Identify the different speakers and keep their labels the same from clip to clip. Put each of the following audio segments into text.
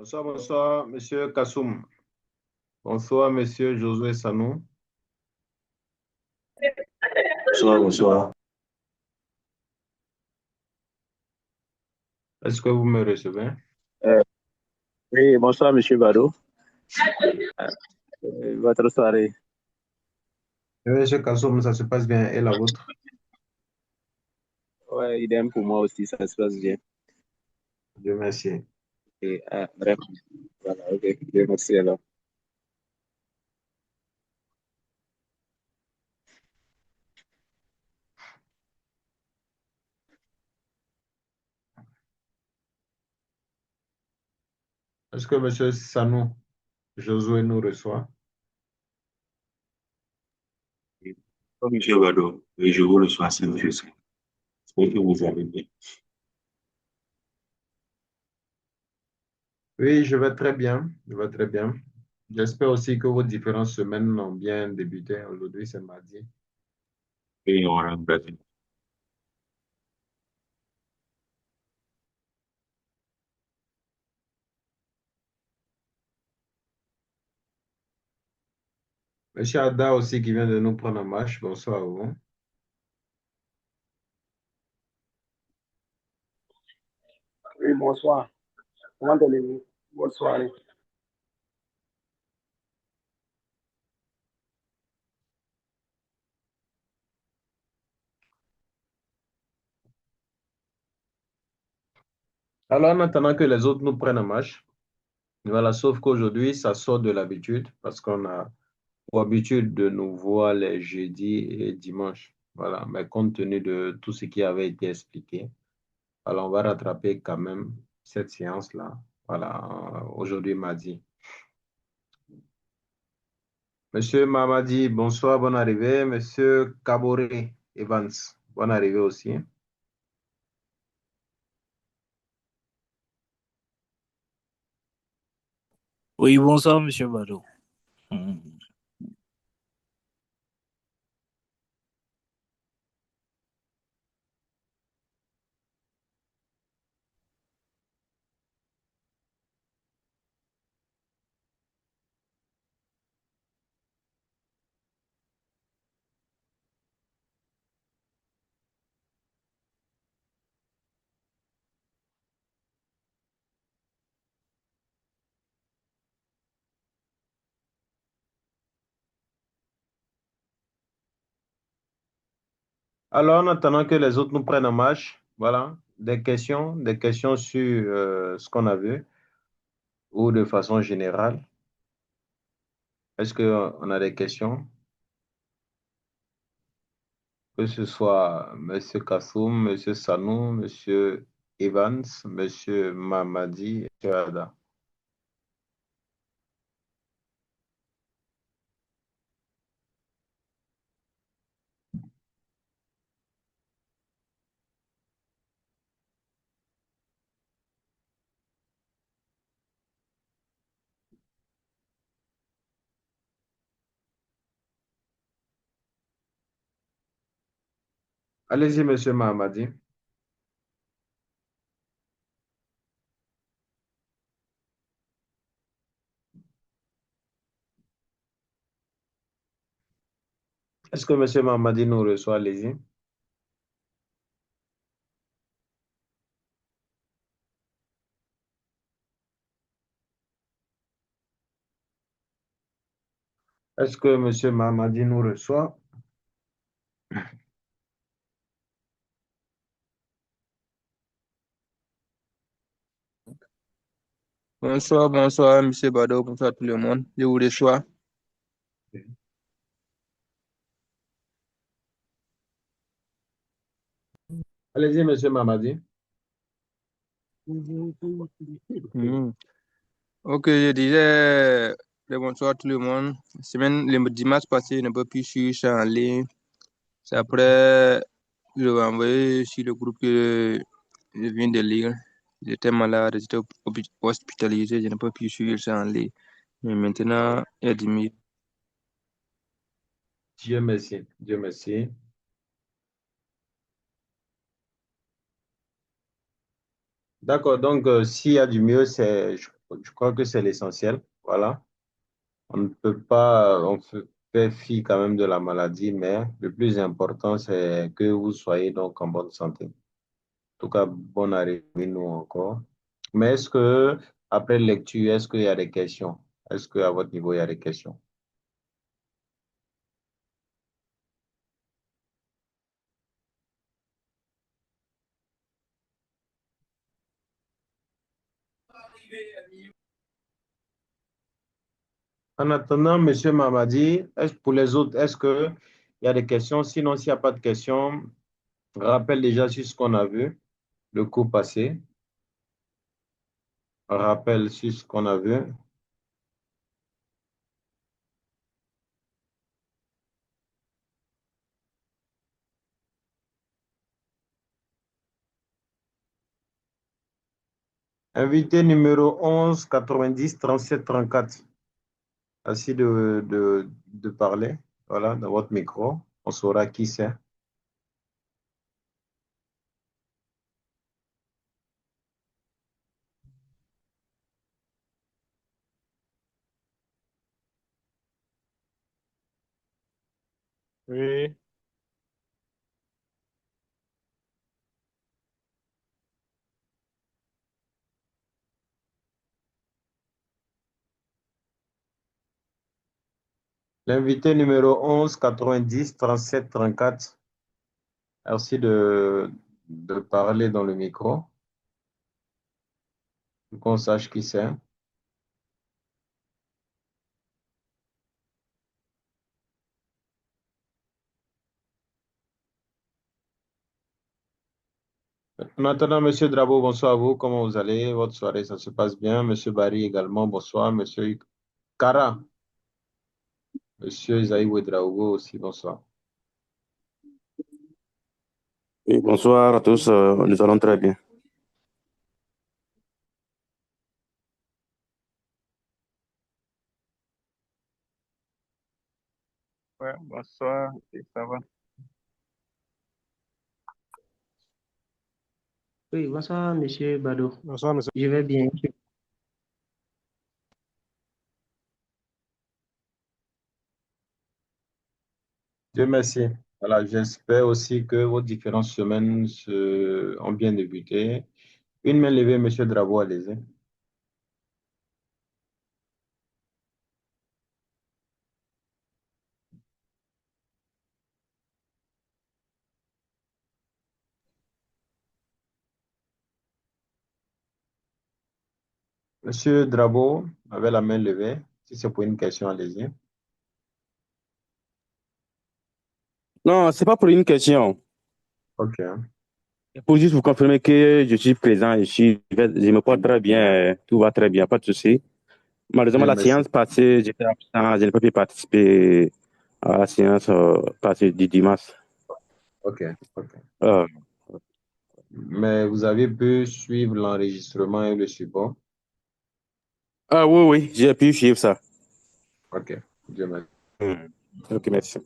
Speaker 1: Bonsoir, bonsoir, Monsieur Kassoum. Bonsoir, Monsieur Josué Sanou.
Speaker 2: Bonsoir, bonsoir.
Speaker 1: Est-ce que vous me recevez?
Speaker 2: Euh, oui, bonsoir, Monsieur Bado. Votre soirée.
Speaker 1: Oui, Monsieur Kassoum, ça se passe bien et la vôtre?
Speaker 2: Ouais, idem pour moi aussi, ça se passe bien.
Speaker 1: Dieu merci.
Speaker 2: Et, bref, voilà, ok, Dieu merci alors.
Speaker 1: Est-ce que Monsieur Sanou, Josué nous reçoit?
Speaker 2: Oh, Monsieur Bado, oui, je vous reçois, c'est monsieur. J'espère que vous allez bien.
Speaker 1: Oui, je vais très bien. Je vais très bien. J'espère aussi que vos différentes semaines ont bien débuté. Aujourd'hui, c'est mardi.
Speaker 2: Oui, on rentre, bref.
Speaker 1: Monsieur Ada aussi qui vient de nous prendre en marche. Bonsoir à vous.
Speaker 3: Oui, bonsoir. Comment allez-vous? Bonne soirée.
Speaker 1: Alors, en attendant que les autres nous prennent en marche, voilà, sauf qu'aujourd'hui, ça sort de l'habitude parce qu'on a pour habitude de nous voir les jeudis et dimanches. Voilà, mais compte tenu de tout ce qui avait été expliqué, alors on va rattraper quand même cette séance-là. Voilà, aujourd'hui mardi. Monsieur Mamadi, bonsoir, bonne arrivée. Monsieur Kabore Evans, bonne arrivée aussi.
Speaker 4: Oui, bonsoir, Monsieur Bado.
Speaker 1: Alors, en attendant que les autres nous prennent en marche, voilà, des questions sur ce qu'on a vu ou de façon générale. Est-ce qu'on a des questions? Que ce soit Monsieur Kassoum, Monsieur Sanou, Monsieur Evans, Monsieur Mamadi, Monsieur Ada. Allez-y, Monsieur Mamadi. Est-ce que Monsieur Mamadi nous reçoit? Allez-y. Est-ce que Monsieur Mamadi nous reçoit?
Speaker 5: Bonsoir, bonsoir, Monsieur Bado, bonsoir tout le monde. Je vous reçois.
Speaker 1: Allez-y, Monsieur Mamadi.
Speaker 5: Hmm. Ok, je disais bonsoir tout le monde. Le dimanche passé, je n'ai pas pu suivre ça en ligne. C'est après, je l'ai envoyé sur le groupe que je viens de lire. J'étais malade, j'étais hospitalisé, je n'ai pas pu suivre ça en ligne. Mais maintenant, il y a 10 000.
Speaker 1: Dieu merci. Dieu merci. D'accord, donc s'il y a du mieux, c'est Je crois que c'est l'essentiel. Voilà. On ne peut pas, on fait fi quand même de la maladie, mais le plus important, c'est que vous soyez donc en bonne santé. En tout cas, bonne arrivée, nous encore. Mais est-ce que, après lecture, est-ce qu'il y a des questions? Est-ce qu'à votre niveau, il y a des questions? En attendant, Monsieur Mamadi, pour les autres, est-ce qu'il y a des questions? Sinon, s'il n'y a pas de questions, rappelle déjà sur ce qu'on a vu, le cours passé. Rappel sur ce qu'on a vu. Invité numéro 11 90 37 34. Merci de parler. Voilà, dans votre micro. On saura qui c'est.
Speaker 6: Oui,
Speaker 1: L'invité numéro 11 90 37 34. Merci de parler dans le micro. Pour qu'on sache qui c'est. En attendant, Monsieur Drabo, bonsoir à vous. Comment vous allez? Votre soirée, ça se passe bien. Monsieur Barry également, bonsoir. Monsieur Kara, Monsieur Isaïe Ouedraogo aussi, bonsoir.
Speaker 2: Oui, bonsoir à tous, nous allons très bien.
Speaker 6: ouais, bonsoir, et ça va.
Speaker 7: Oui, bonsoir, Monsieur Bado.
Speaker 6: Bonsoir, monsieur.
Speaker 7: Je vais bien.
Speaker 1: Dieu merci. Voilà, j'espère aussi que vos différentes semaines ont bien débuté. Une main levée, Monsieur Drabo, allez-y. Monsieur Drabo avait la main levée. Si c'est pour une question, allez-y.
Speaker 2: Non, c'est pas pour une question.
Speaker 1: OK.
Speaker 2: C'est pour juste vous confirmer que je suis présent ici. Je me porte très bien, tout va très bien, pas de souci. Malheureusement,
Speaker 1: Dieu
Speaker 2: la
Speaker 1: merci.
Speaker 2: séance passée, j'étais absent, je n'ai pas pu participer à la séance passée du dimanche.
Speaker 1: OK. OK.
Speaker 2: Euh,
Speaker 1: Mais vous avez pu suivre l'enregistrement et le support?
Speaker 2: oui, oui, j'ai pu suivre ça.
Speaker 1: OK. Dieu merci.
Speaker 2: Ok, merci.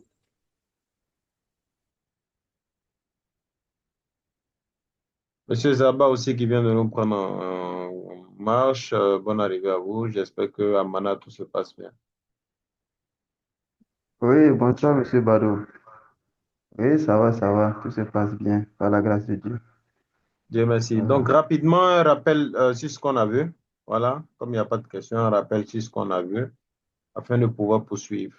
Speaker 1: Monsieur Zaba aussi qui vient de nous prendre en marche. Bonne arrivée à vous. J'espère que à Mana, tout se passe bien.
Speaker 8: Oui, bonsoir, Monsieur Bado. Oui, ça va, tout se passe bien, par la grâce de Dieu.
Speaker 1: Dieu merci.
Speaker 8: Ça va.
Speaker 1: Donc, rapidement, un rappel sur ce qu'on a vu. Voilà. Comme il n'y a pas de question, un rappel sur ce qu'on a vu afin de pouvoir poursuivre.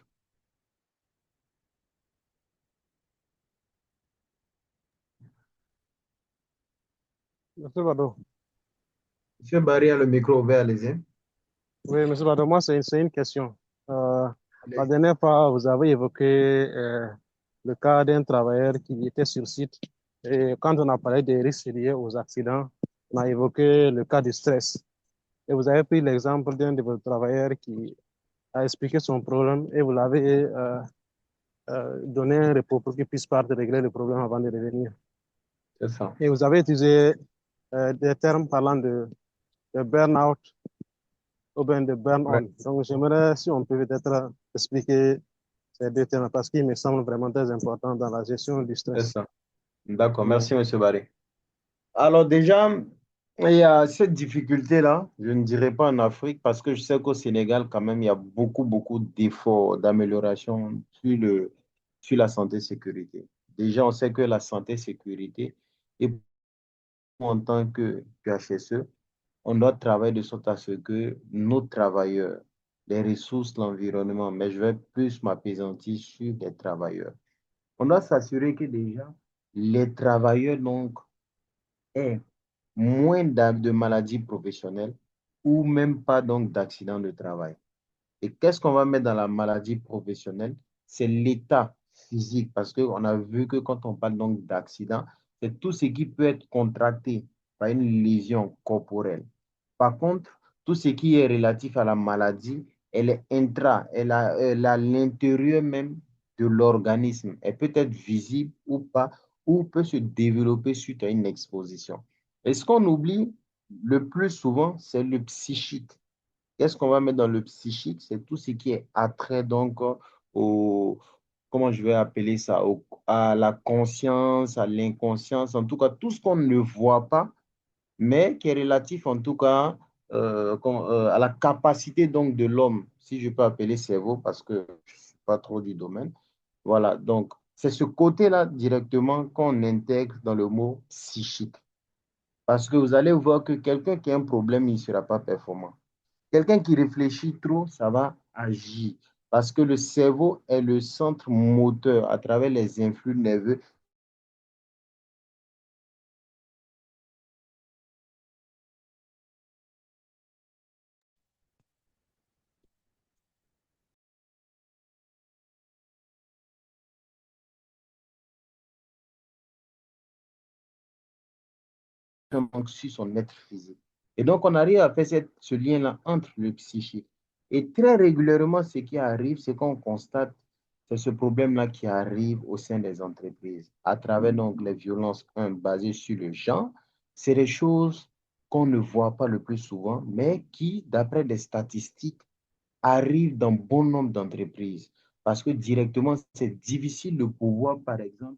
Speaker 6: Monsieur Bado.
Speaker 1: Monsieur Barry a le micro ouvert, allez-y.
Speaker 6: Oui, monsieur Bado, moi, c'est une question. La
Speaker 1: Allez-y.
Speaker 6: dernière fois, vous avez évoqué le cas d'un travailleur qui était sur site. Et quand on a parlé des risques liés aux accidents, on a évoqué le cas du stress. Et vous avez pris l'exemple d'un de vos travailleurs qui a expliqué son problème et vous l'avez donné un repos pour qu'il puisse partir régler le problème avant de revenir.
Speaker 1: C'est ça.
Speaker 6: Et vous avez utilisé des termes parlant de burn-out ou bien de burn-on.
Speaker 1: Ouais,
Speaker 6: Donc, j'aimerais, si on peut peut-être expliquer ces deux termes parce qu'ils me semblent vraiment très importants dans la gestion du
Speaker 1: c'est
Speaker 6: stress.
Speaker 1: ça. D'accord.
Speaker 6: Ouais.
Speaker 1: Merci, Monsieur Barry. Alors, déjà, Et il y a cette difficulté-là, je ne dirais pas en Afrique, parce que je sais qu'au Sénégal, quand même, il y a beaucoup, beaucoup d'efforts, d'amélioration sur la santé-sécurité. Déjà, on sait que la santé-sécurité, et en tant que QHSE, on doit travailler de sorte à ce que nos travailleurs, les ressources, l'environnement, mais je vais plus m'appesantir sur les travailleurs. On doit s'assurer que déjà, les travailleurs donc, aient moins de maladies professionnelles ou même pas donc d'accidents de travail. Et qu'est-ce qu'on va mettre dans la maladie professionnelle? C'est l'état physique, parce qu'on a vu que quand on parle donc d'accident, c'est tout ce qui peut être contracté par une lésion corporelle. Par contre, tout ce qui est relatif à la maladie, elle est elle a l'intérieur même de l'organisme. Elle peut être visible ou pas, ou peut se développer suite à une exposition. Et ce qu'on oublie le plus souvent, c'est le psychique. Qu'est-ce qu'on va mettre dans le psychique? C'est tout ce qui est attrait donc au, comment je vais appeler ça, à la conscience, à l'inconscience, en tout cas tout ce qu'on ne voit pas, mais qui est relatif en tout cas à la capacité donc de l'homme, si je peux appeler cerveau, parce que je ne suis pas trop du domaine. Voilà, donc c'est ce côté-là directement qu'on intègre dans le mot psychique. Parce que vous allez voir que quelqu'un qui a un problème, il ne sera pas performant. Quelqu'un qui réfléchit trop, ça va agir. Parce que le cerveau est le centre moteur à travers les influx nerveux donc sur son être physique. Et donc, on arrive à faire ce lien-là entre le psychique. Et très régulièrement, ce qui arrive, c'est qu'on constate, c'est ce problème-là qui arrive au sein des entreprises, à travers donc les violences, basées sur le genre. C'est des choses qu'on ne voit pas le plus souvent, mais qui, d'après des statistiques, arrivent dans bon nombre d'entreprises. Parce que directement, c'est difficile de pouvoir, par exemple,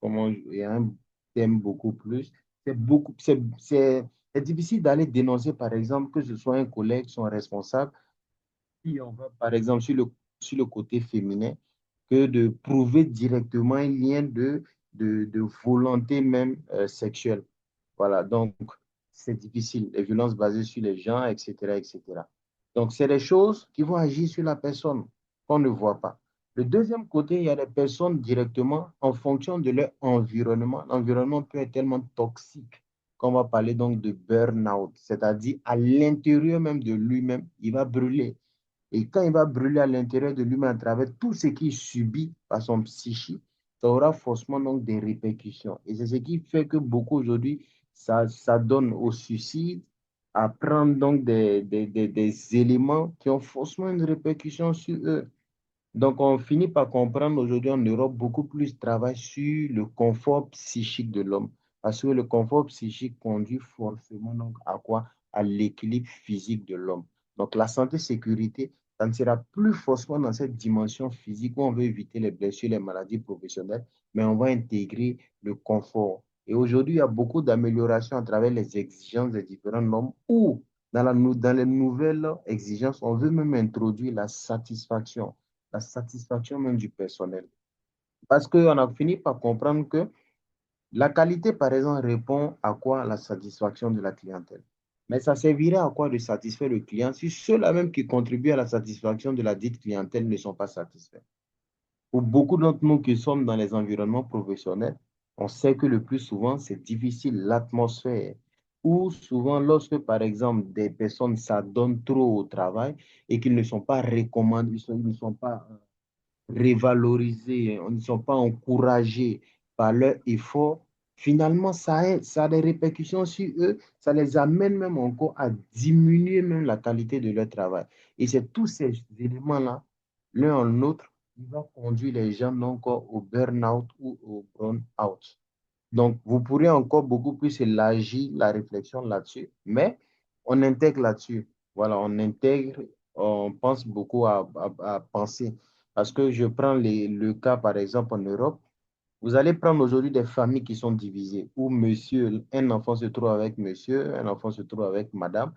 Speaker 1: comment, il y a un thème beaucoup plus. C'est beaucoup, c'est difficile d'aller dénoncer, par exemple, que ce soit un collègue, son responsable, si on va, par exemple, sur le côté féminin, que de prouver directement un lien de volonté même sexuelle. Voilà, donc c'est difficile. Les violences basées sur les gens, etc., etc. Donc, c'est des choses qui vont agir sur la personne qu'on ne voit pas. Le deuxième côté, il y a des personnes directement en fonction de leur environnement. L'environnement peut être tellement toxique qu'on va parler donc de burn-out, c'est-à-dire à l'intérieur même de lui-même, il va brûler. Et quand il va brûler à l'intérieur de lui-même à travers tout ce qu'il subit par son psychique, ça aura forcément donc des répercussions. Et c'est ce qui fait que beaucoup aujourd'hui, ça donne au suicide, à prendre donc des éléments qui ont forcément une répercussion sur eux. Donc, on finit par comprendre aujourd'hui en Europe, beaucoup plus travaille sur le confort psychique de l'homme. Parce que le confort psychique conduit forcément donc à quoi? À l'équilibre physique de l'homme. Donc, la santé-sécurité, ça ne sera plus forcément dans cette dimension physique où on veut éviter les blessures, les maladies professionnelles, mais on va intégrer le confort. Et aujourd'hui, il y a beaucoup d'améliorations à travers les exigences des différents normes ou dans les nouvelles exigences, on veut même introduire la satisfaction même du personnel. Parce qu'on a fini par comprendre que la qualité, par exemple, répond à quoi? La satisfaction de la clientèle. Mais ça servirait à quoi de satisfaire le client si ceux-là même qui contribuent à la satisfaction de la dite clientèle ne sont pas satisfaits? Pour beaucoup d'entre nous qui sommes dans les environnements professionnels, on sait que le plus souvent, c'est difficile, l'atmosphère. Ou souvent, lorsque, par exemple, des personnes s'adonnent trop au travail et qu'ils ne sont pas recommandés, ils ne sont pas révalorisés, ils ne sont pas encouragés par leur effort, finalement, ça a des répercussions sur eux, ça les amène même encore à diminuer même la qualité de leur travail. Et c'est tous ces éléments-là, l'un en l'autre, qui vont conduire les gens encore au burn-out ou au burn-out. Donc, vous pourrez encore beaucoup plus élargir la réflexion là-dessus, mais on intègre là-dessus. Voilà, on intègre, on pense beaucoup à penser. Parce que je prends le cas, par exemple, en Europe. Vous allez prendre aujourd'hui des familles qui sont divisées, où monsieur, un enfant se trouve avec monsieur, un enfant se trouve avec madame.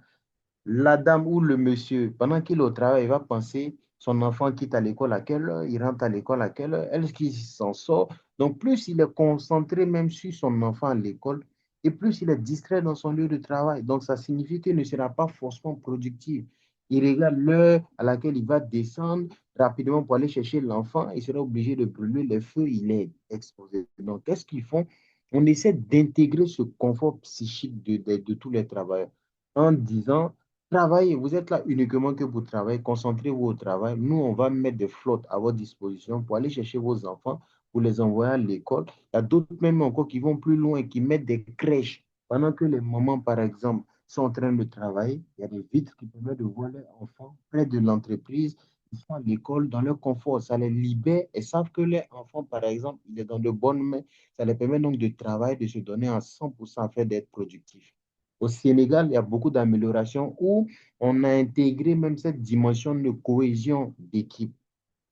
Speaker 1: La dame ou le monsieur, pendant qu'il est au travail, il va penser, son enfant quitte à l'école à quelle heure, il rentre à l'école à quelle heure, elle qui s'en sort. Donc, plus il est concentré même sur son enfant à l'école, et plus il est distrait dans son lieu de travail. Donc, ça signifie qu'il ne sera pas forcément productif. Il regarde l'heure à laquelle il va descendre rapidement pour aller chercher l'enfant, il sera obligé de brûler les feux, il est exposé. Donc, qu'est-ce qu'ils font? On essaie d'intégrer ce confort psychique de tous les travailleurs en disant, travaillez, vous êtes là uniquement que pour travailler, concentrez-vous au travail. Nous, on va mettre des flottes à votre disposition pour aller chercher vos enfants, pour les envoyer à l'école. Il y a d'autres même encore qui vont plus loin, qui mettent des crèches. Pendant que les mamans, par exemple, sont en train de travailler, il y a des vitres qui permettent de voir leurs enfants près de l'entreprise. Ils sont à l'école dans leur confort. Ça les libère et savent que les enfants, par exemple, il est dans de bonnes mains. Ça les permet donc de travailler, de se donner à 100% afin d'être productifs. Au Sénégal, il y a beaucoup d'améliorations où on a intégré même cette dimension de cohésion d'équipe,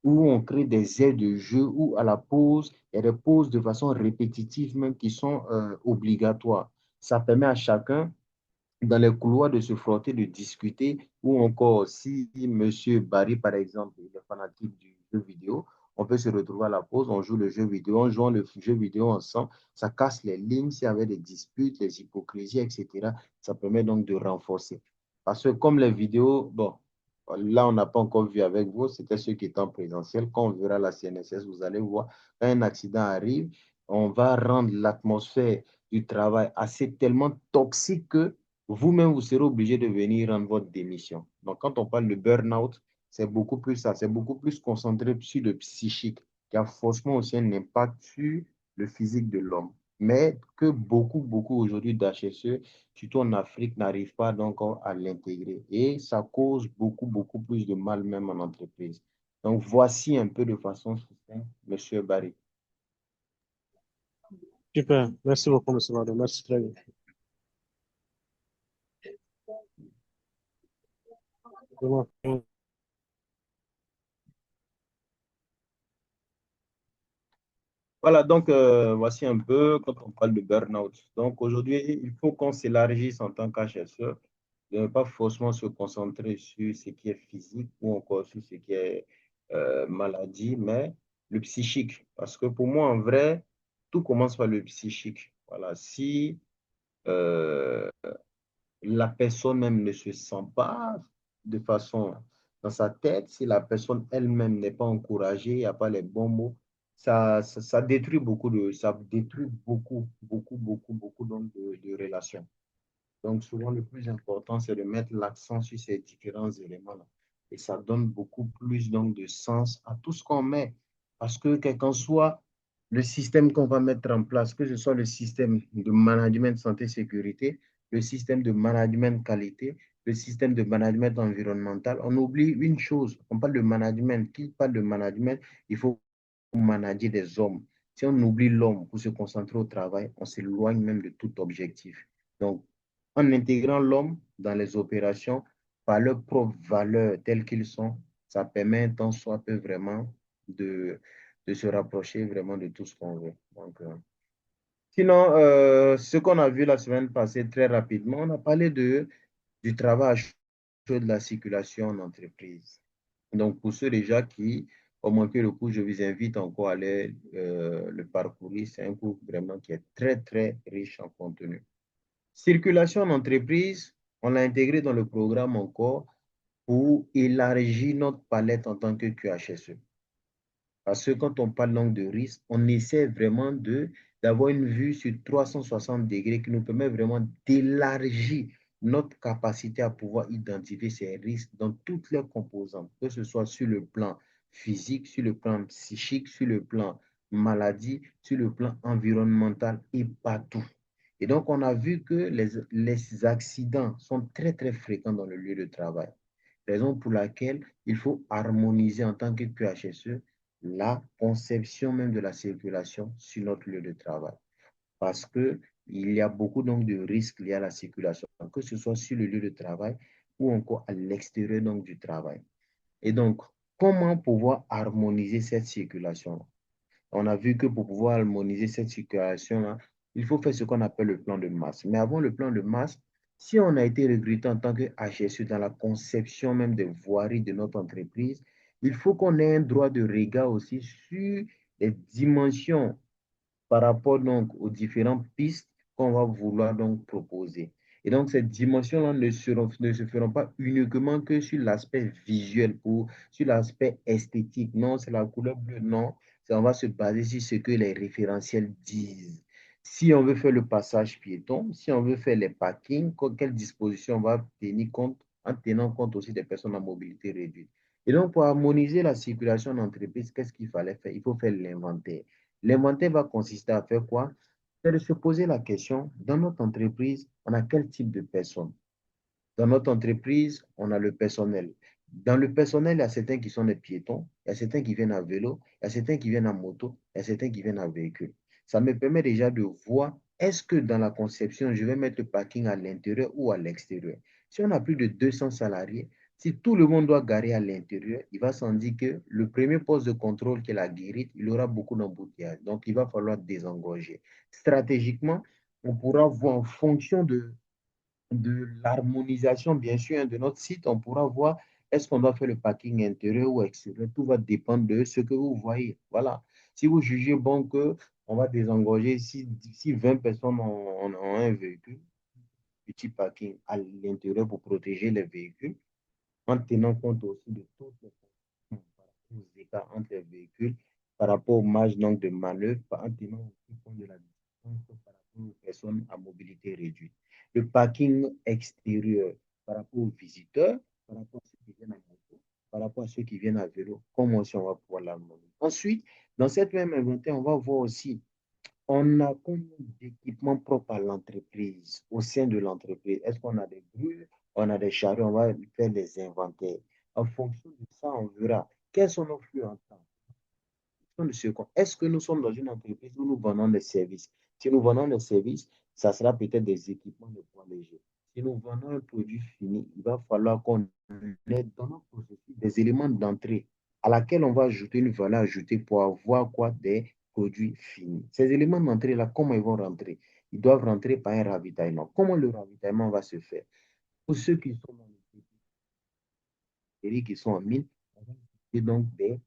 Speaker 1: où on crée des aires de jeu, où à la pause, il y a des pauses de façon répétitive même qui sont obligatoires. Ça permet à chacun dans les couloirs de se frotter, de discuter, ou encore si Monsieur Barry, par exemple, il est fanatique du jeu vidéo, on peut se retrouver à la pause, on joue le jeu vidéo, on joue le jeu vidéo ensemble, ça casse les lignes, s'il y avait des disputes, les hypocrisies, etc. Ça permet donc de renforcer. Parce que comme les vidéos, bon, là, on n'a pas encore vu avec vous, c'était ceux qui étaient en présentiel. Quand on verra la CNSS, vous allez voir, quand un accident arrive, on va rendre l'atmosphère du travail assez tellement toxique que vous-même, vous serez obligé de venir rendre votre démission. Donc, quand on parle de burn-out, c'est beaucoup plus ça, c'est beaucoup plus concentré sur le psychique, qui a forcément aussi un impact sur le physique de l'homme. Mais que beaucoup aujourd'hui d'HSE, surtout en Afrique, n'arrivent pas donc à l'intégrer. Et ça cause beaucoup plus de mal même en entreprise. Donc, voici un peu de façon succincte, Monsieur Barry.
Speaker 6: Super. Merci beaucoup, monsieur Mado. Merci très bien. Vraiment.
Speaker 1: Voilà, donc voici un peu quand on parle de burn-out. Donc aujourd'hui, il faut qu'on s'élargisse en tant qu'HSE, de ne pas forcément se concentrer sur ce qui est physique ou encore sur ce qui est maladie, mais le psychique. Parce que pour moi, en vrai, tout commence par le psychique. Voilà, si euh, la personne même ne se sent pas de façon dans sa tête, si la personne elle-même n'est pas encouragée, il n'y a pas les bons mots, ça détruit ça détruit beaucoup donc de relations. Donc, souvent, le plus important, c'est de mettre l'accent sur ces différents éléments-là. Et ça donne beaucoup plus donc, de sens à tout ce qu'on met. Parce que, quel qu'en soit le système qu'on va mettre en place, que ce soit le système de management santé-sécurité, le système de management qualité, le système de management environnemental, on oublie une chose. On parle de management. Qui parle de management, il faut manager des hommes. Si on oublie l'homme pour se concentrer au travail, on s'éloigne même de tout objectif. Donc, en intégrant l'homme dans les opérations par leurs propres valeurs telles qu'ils sont, ça permet un temps soit peu vraiment de, de se rapprocher vraiment de tout ce qu'on veut. Donc, sinon, ce qu'on a vu la semaine passée très rapidement, on a parlé du travail de la circulation en entreprise. Donc, pour ceux déjà qui ont manqué le cours, je vous invite encore à aller le parcourir. C'est un cours vraiment qui est très riche en contenu. Circulation en entreprise, on l'a intégré dans le programme encore pour élargir notre palette en tant que QHSE. Parce que quand on parle donc de risque, on essaie vraiment d'avoir une vue sur 360 degrés qui nous permet vraiment d'élargir notre capacité à pouvoir identifier ces risques dans toutes les composantes, que ce soit sur le plan physique, sur le plan psychique, sur le plan maladie, sur le plan environnemental et partout. Et donc, on a vu que les accidents sont très fréquents dans le lieu de travail. Raison pour laquelle il faut harmoniser en tant que QHSE la conception même de la circulation sur notre lieu de travail. Parce qu'il y a beaucoup donc de risques liés à la circulation, que ce soit sur le lieu de travail ou encore à l'extérieur donc du travail. Et donc, comment pouvoir harmoniser cette circulation? On a vu que pour pouvoir harmoniser cette circulation-là, il faut faire ce qu'on appelle le plan de masse. Mais avant le plan de masse, si on a été recruté en tant que HSE dans la conception même des voiries de notre entreprise, il faut qu'on ait un droit de regard aussi sur les dimensions par rapport donc aux différentes pistes qu'on va vouloir donc proposer. Et donc, ces dimensions-là ne se feront pas uniquement que sur l'aspect visuel, sur l'aspect esthétique. Non, c'est la couleur bleue. Non, on va se baser sur ce que les référentiels disent. Si on veut faire le passage piéton, si on veut faire les parkings, quelles dispositions on va tenir compte en tenant compte aussi des personnes à mobilité réduite. Et donc, pour harmoniser la circulation d'entreprise, qu'est-ce qu'il fallait faire? Il faut faire l'inventaire. L'inventaire va consister à faire quoi? C'est de se poser la question, dans notre entreprise, on a quel type de personnes? Dans notre entreprise, on a le personnel. Dans le personnel, il y a certains qui sont des piétons, il y a certains qui viennent à vélo, il y a certains qui viennent en moto, il y a certains qui viennent en véhicule. Ça me permet déjà de voir, est-ce que dans la conception, je vais mettre le parking à l'intérieur ou à l'extérieur? Si on a plus de 200 salariés, si tout le monde doit garer à l'intérieur, il va sans dire que le premier poste de contrôle qui est la guérite, il aura beaucoup d'embouteillages. Donc, il va falloir désengorger. Stratégiquement, on pourra voir en fonction de l'harmonisation, bien sûr, hein, de notre site, on pourra voir est-ce qu'on doit faire le parking intérieur ou extérieur. Tout va dépendre de ce que vous voyez. Voilà. Si vous jugez bon que on va désengorger, si 20 personnes ont un véhicule, petit parking à l'intérieur pour protéger les véhicules, en tenant compte aussi de toutes les écarts entre les véhicules, par rapport aux marges donc, de manœuvre, en tenant aussi compte de la distance par rapport aux personnes à mobilité réduite. Le parking extérieur par rapport aux visiteurs, par rapport à ceux qui viennent à moto, par rapport à ceux qui viennent à vélo, comment aussi on va pouvoir l'harmoniser. Ensuite, dans cette même inventaire, on va voir aussi, on a combien d'équipements propres à l'entreprise, au sein de l'entreprise. Est-ce qu'on a des grues, on a des chariots, on va faire des inventaires. En fonction de ça, on verra quels sont nos flux en temps. Est-ce que nous sommes dans une entreprise où nous vendons des services? Si nous vendons des services, ça sera peut-être des équipements de poids léger. Si nous vendons un produit fini, il va falloir qu'on ait dans notre processus des éléments d'entrée à laquelle on va ajouter une valeur ajoutée pour avoir quoi? Des produits finis. Ces éléments d'entrée-là, comment ils vont rentrer? Ils doivent rentrer par un ravitaillement. Comment le ravitaillement va se faire? Pour ceux qui sont dans les qui sont en mine, on va utiliser donc des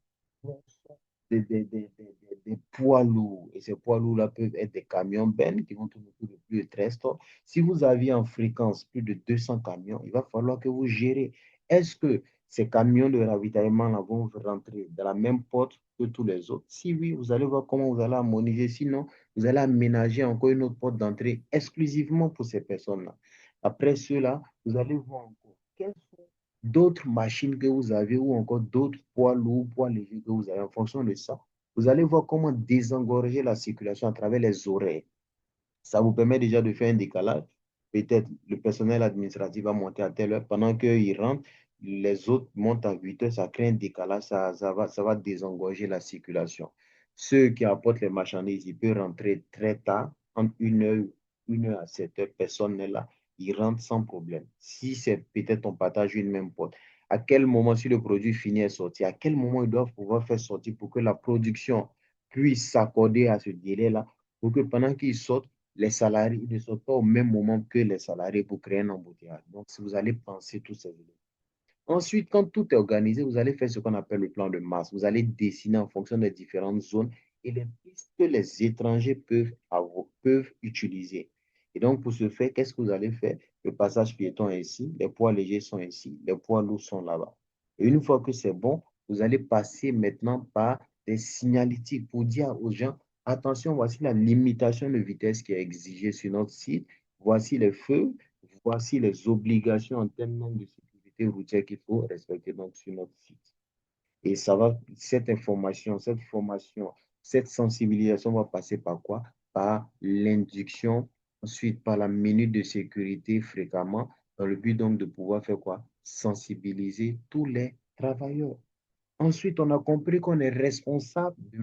Speaker 1: poids lourds. Et ces poids lourds-là peuvent être des camions bennes qui vont tourner autour de plus de 13 tonnes. Si vous aviez en fréquence plus de 200 camions, il va falloir que vous gérez. Est-ce que ces camions de ravitaillement là, vont rentrer dans la même porte que tous les autres? Si oui, vous allez voir comment vous allez harmoniser. Sinon, vous allez aménager encore une autre porte d'entrée exclusivement pour ces personnes-là. Après cela, vous allez voir encore quels sont d'autres machines que vous avez ou encore d'autres poids lourds, poids légers que vous avez. En fonction de ça, vous allez voir comment désengorger la circulation à travers les horaires. Ça vous permet déjà de faire un décalage. Peut-être le personnel administratif va monter à telle heure. Pendant qu'ils rentrent, les autres montent à 8 heures. Ça crée un décalage. Ça va désengorger la circulation. Ceux qui apportent les marchandises, ils peuvent rentrer très tard, entre 1 heure à 7 heures. Personne n'est là. Ils rentrent sans problème. Si c'est peut-être on partage une même porte, à quel moment, si le produit fini est sorti, à quel moment ils doivent pouvoir faire sortir pour que la production puisse s'accorder à ce délai-là, pour que pendant qu'ils sortent, les salariés ne sortent pas au même moment que les salariés pour créer un embouteillage. Donc, si vous allez penser tous ces éléments. Ensuite, quand tout est organisé, vous allez faire ce qu'on appelle le plan de masse. Vous allez dessiner en fonction des différentes zones et les pistes que les étrangers peuvent utiliser. Et donc, pour ce faire, qu'est-ce que vous allez faire? Le passage piéton est ici, les poids légers sont ici, les poids lourds sont là-bas. Et une fois que c'est bon, vous allez passer maintenant par des signalétiques pour dire aux gens, attention, voici la limitation de vitesse qui est exigée sur notre site, voici les feux, voici les obligations en termes de sécurité routière qu'il faut respecter donc sur notre site. Et cette information, cette formation, cette sensibilisation va passer par quoi? Par l'induction, ensuite par la minute de sécurité fréquemment, dans le but donc de pouvoir faire quoi? Sensibiliser tous les travailleurs. Ensuite, on a compris qu'on est responsable de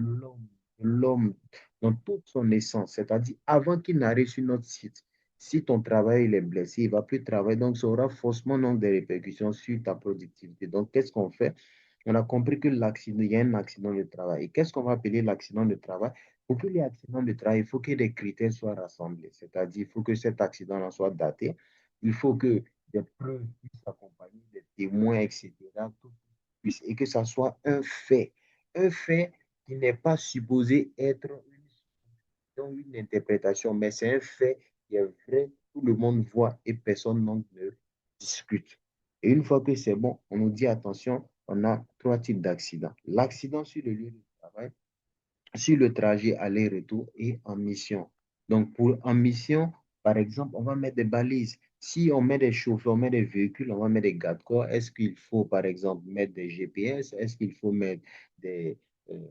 Speaker 1: l'homme dans toute son essence, c'est-à-dire avant qu'il n'arrive sur notre site. Si ton travail il est blessé, il ne va plus travailler, donc ça aura forcément donc, des répercussions sur ta productivité. Donc, qu'est-ce qu'on fait?
Speaker 9: On a compris que l'accident, il y a un accident de travail. Et qu'est-ce qu'on va appeler l'accident de travail? Pour qu'il y ait accident de travail, il faut que des critères soient rassemblés. C'est-à-dire, il faut que cet accident-là soit daté. Il faut que des preuves puissent accompagner, des témoins, etc. Tout puisse, et que ça soit un fait. Un fait qui n'est pas supposé être une interprétation, mais c'est un fait qui est vrai, tout le monde voit et personne donc ne discute. Et une fois que c'est bon, on nous dit attention, on a trois types d'accidents. L'accident sur le lieu de travail, sur le trajet aller-retour et en mission. Donc, pour en mission, par exemple, on va mettre des balises. Si on met des chauffeurs, on met des véhicules, on va mettre des garde-corps. Est-ce qu'il faut, par exemple, mettre des GPS? Est-ce qu'il faut mettre des, euh,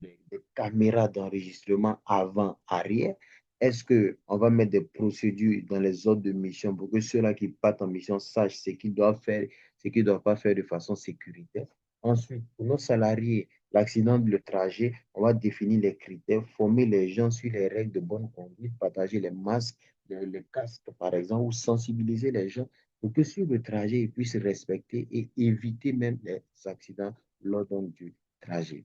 Speaker 9: des caméras d'enregistrement avant, arrière? Est-ce qu'on va mettre des procédures dans les ordres de mission pour que ceux-là qui partent en mission sachent ce qu'ils doivent faire, ce qu'ils ne doivent pas faire de façon sécuritaire? Ensuite, pour nos salariés, l'accident, le trajet, on va définir les critères, former les gens sur les règles de bonne conduite, partager les masques, les casques, par exemple, ou sensibiliser les gens pour que sur le trajet, ils puissent respecter et éviter même les accidents lors donc, du trajet.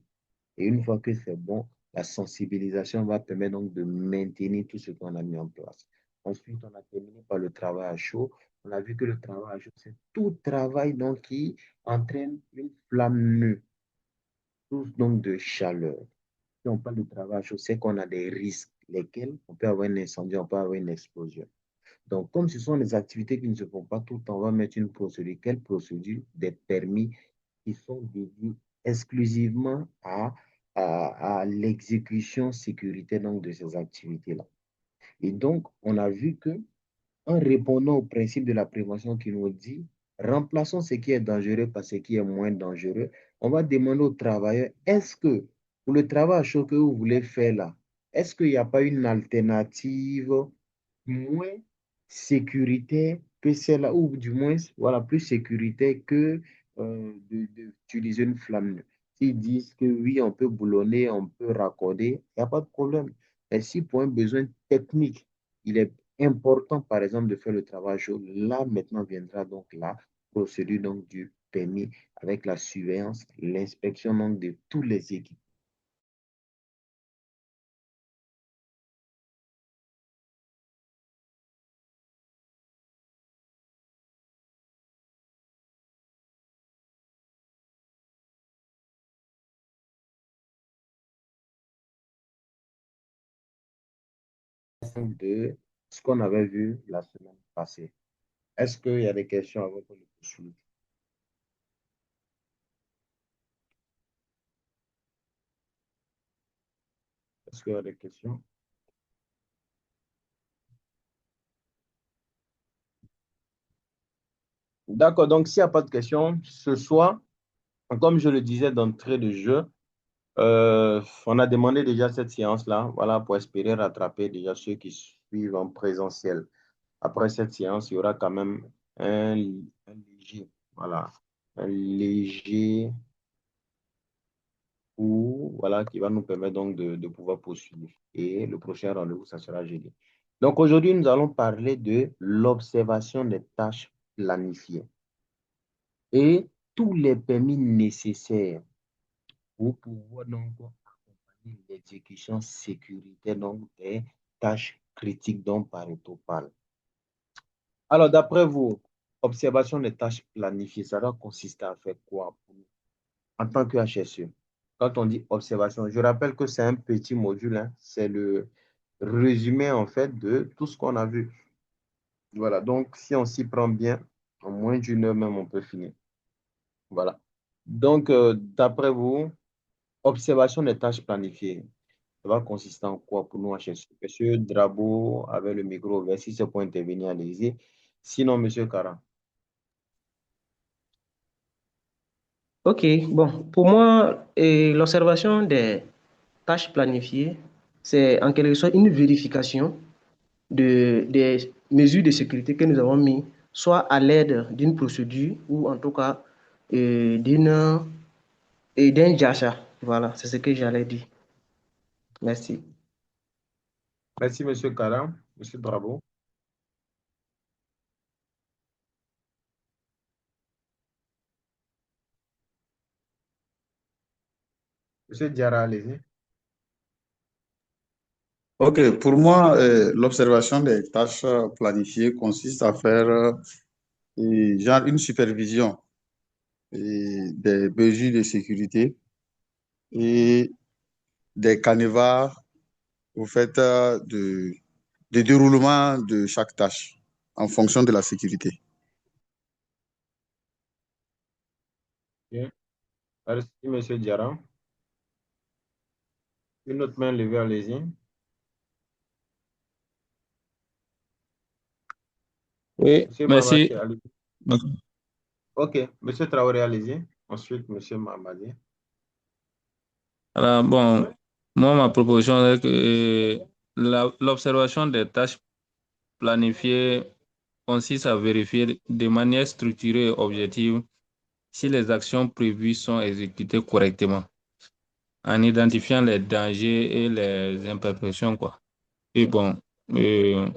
Speaker 9: Et une fois que c'est bon, la sensibilisation va permettre donc de maintenir tout ce qu'on a mis en place. Ensuite, on a terminé par le travail à chaud. On a vu que le travail à chaud, c'est tout travail donc, qui entraîne une flamme, source donc de chaleur. Si on parle de travail à chaud, c'est qu'on a des risques, lesquels on peut avoir un incendie, on peut avoir une explosion. Donc, comme ce sont des activités qui ne se font pas tout le temps, on va mettre une procédure. Quelle procédure? Des permis qui sont dédiés exclusivement à l'exécution sécuritaire donc, de ces activités-là. Et donc, on a vu que en répondant au principe de la prévention qui nous dit, remplaçons ce qui est dangereux par ce qui est moins dangereux, on va demander aux travailleurs, est-ce que pour le travail à chaud que vous voulez faire là, est-ce qu'il n'y a pas une alternative moins sécuritaire que celle-là, ou du moins, voilà, plus sécuritaire que d'utiliser une flamme. S'ils disent que oui, on peut boulonner, on peut raccorder, il n'y a pas de problème. Mais si pour un besoin technique, il est important, par exemple, de faire le travail chaud, là, maintenant viendra donc la procédure donc, du permis avec la surveillance, l'inspection donc, de tous les équipes. De ce qu'on avait vu la semaine passée. Est-ce qu'il y a des questions avant qu'on le poursuive? Est-ce qu'il y a des questions? D'accord, donc s'il n'y a pas de questions, ce soir, comme je le disais d'entrée de jeu, on a demandé déjà cette séance-là, voilà, pour espérer rattraper déjà ceux qui suivent en présentiel. Après cette séance, il y aura quand même un léger, voilà, un léger ou voilà, qui va nous permettre donc de pouvoir poursuivre. Et le prochain rendez-vous, ça sera jeudi. Donc aujourd'hui, nous allons parler de l'observation des tâches planifiées et tous les permis nécessaires pour pouvoir donc accompagner l'exécution sécuritaire donc des tâches critiques dont Pareto parle. Alors, d'après vous, observation des tâches planifiées, ça doit consister à faire quoi pour nous en tant que HSE? Quand on dit observation, je rappelle que c'est un petit module, hein, c'est le résumé en fait de tout ce qu'on a vu. Voilà, donc si on s'y prend bien, en moins d'une heure même, on peut finir. Voilà. Donc, d'après vous, observation des tâches planifiées, ça va consister en quoi pour nous HSE? Monsieur Drabo avait le micro ouvert, si c'est pour intervenir, allez-y. Sinon, Monsieur Cara.
Speaker 7: Ok, bon, pour moi, l'observation des tâches planifiées, c'est en quelque sorte une vérification des mesures de sécurité que nous avons mis, soit à l'aide d'une procédure ou en tout cas d'un JACHA. Voilà, c'est ce que j'allais dire. Merci.
Speaker 1: Merci, Monsieur Cara. Monsieur Drabo. Monsieur Diarra, allez-y.
Speaker 10: Ok, pour moi, l'observation des tâches planifiées consiste à faire genre une supervision des mesures de sécurité et des canevas au fait de déroulement de chaque tâche en fonction de la sécurité.
Speaker 1: Bien. Merci, Monsieur Diarra. Une autre main levée, allez-y.
Speaker 5: Oui,
Speaker 1: Monsieur
Speaker 5: merci.
Speaker 1: Mamadi, allez-y. Ok, Monsieur Traoré, allez-y. Ensuite, Monsieur Mamadi.
Speaker 5: Alors, bon, moi, ma proposition est que l'observation des tâches planifiées consiste à vérifier de manière structurée et objective si les actions prévues sont exécutées correctement, en identifiant les dangers et les imperfections, quoi. Et bon, euh,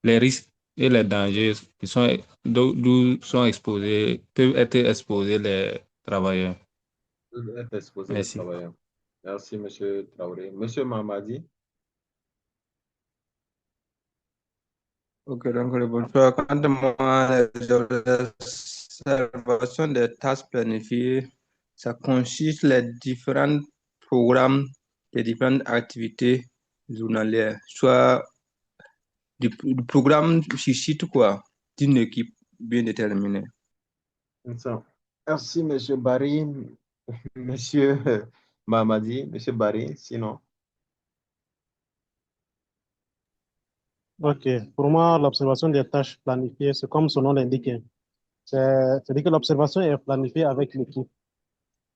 Speaker 5: les risques et les dangers qui sont, d'où sont exposés, peuvent être exposés les travailleurs.
Speaker 1: Être exposé les
Speaker 5: Merci.
Speaker 1: travailleurs. Merci, Monsieur Traoré. Monsieur Mamadi.
Speaker 5: Ok, donc le bonsoir. Quant à moi, l'observation des tâches planifiées, ça consiste les différents programmes, les différentes activités journalières, soit du programme sur site, quoi, d'une équipe bien déterminée.
Speaker 1: Merci, Monsieur Barry. Monsieur Mamadi, Monsieur Barry, sinon.
Speaker 6: Ok, pour moi, l'observation des tâches planifiées, c'est comme son nom l'indique, hein. C'est-à-dire que l'observation est planifiée avec l'équipe.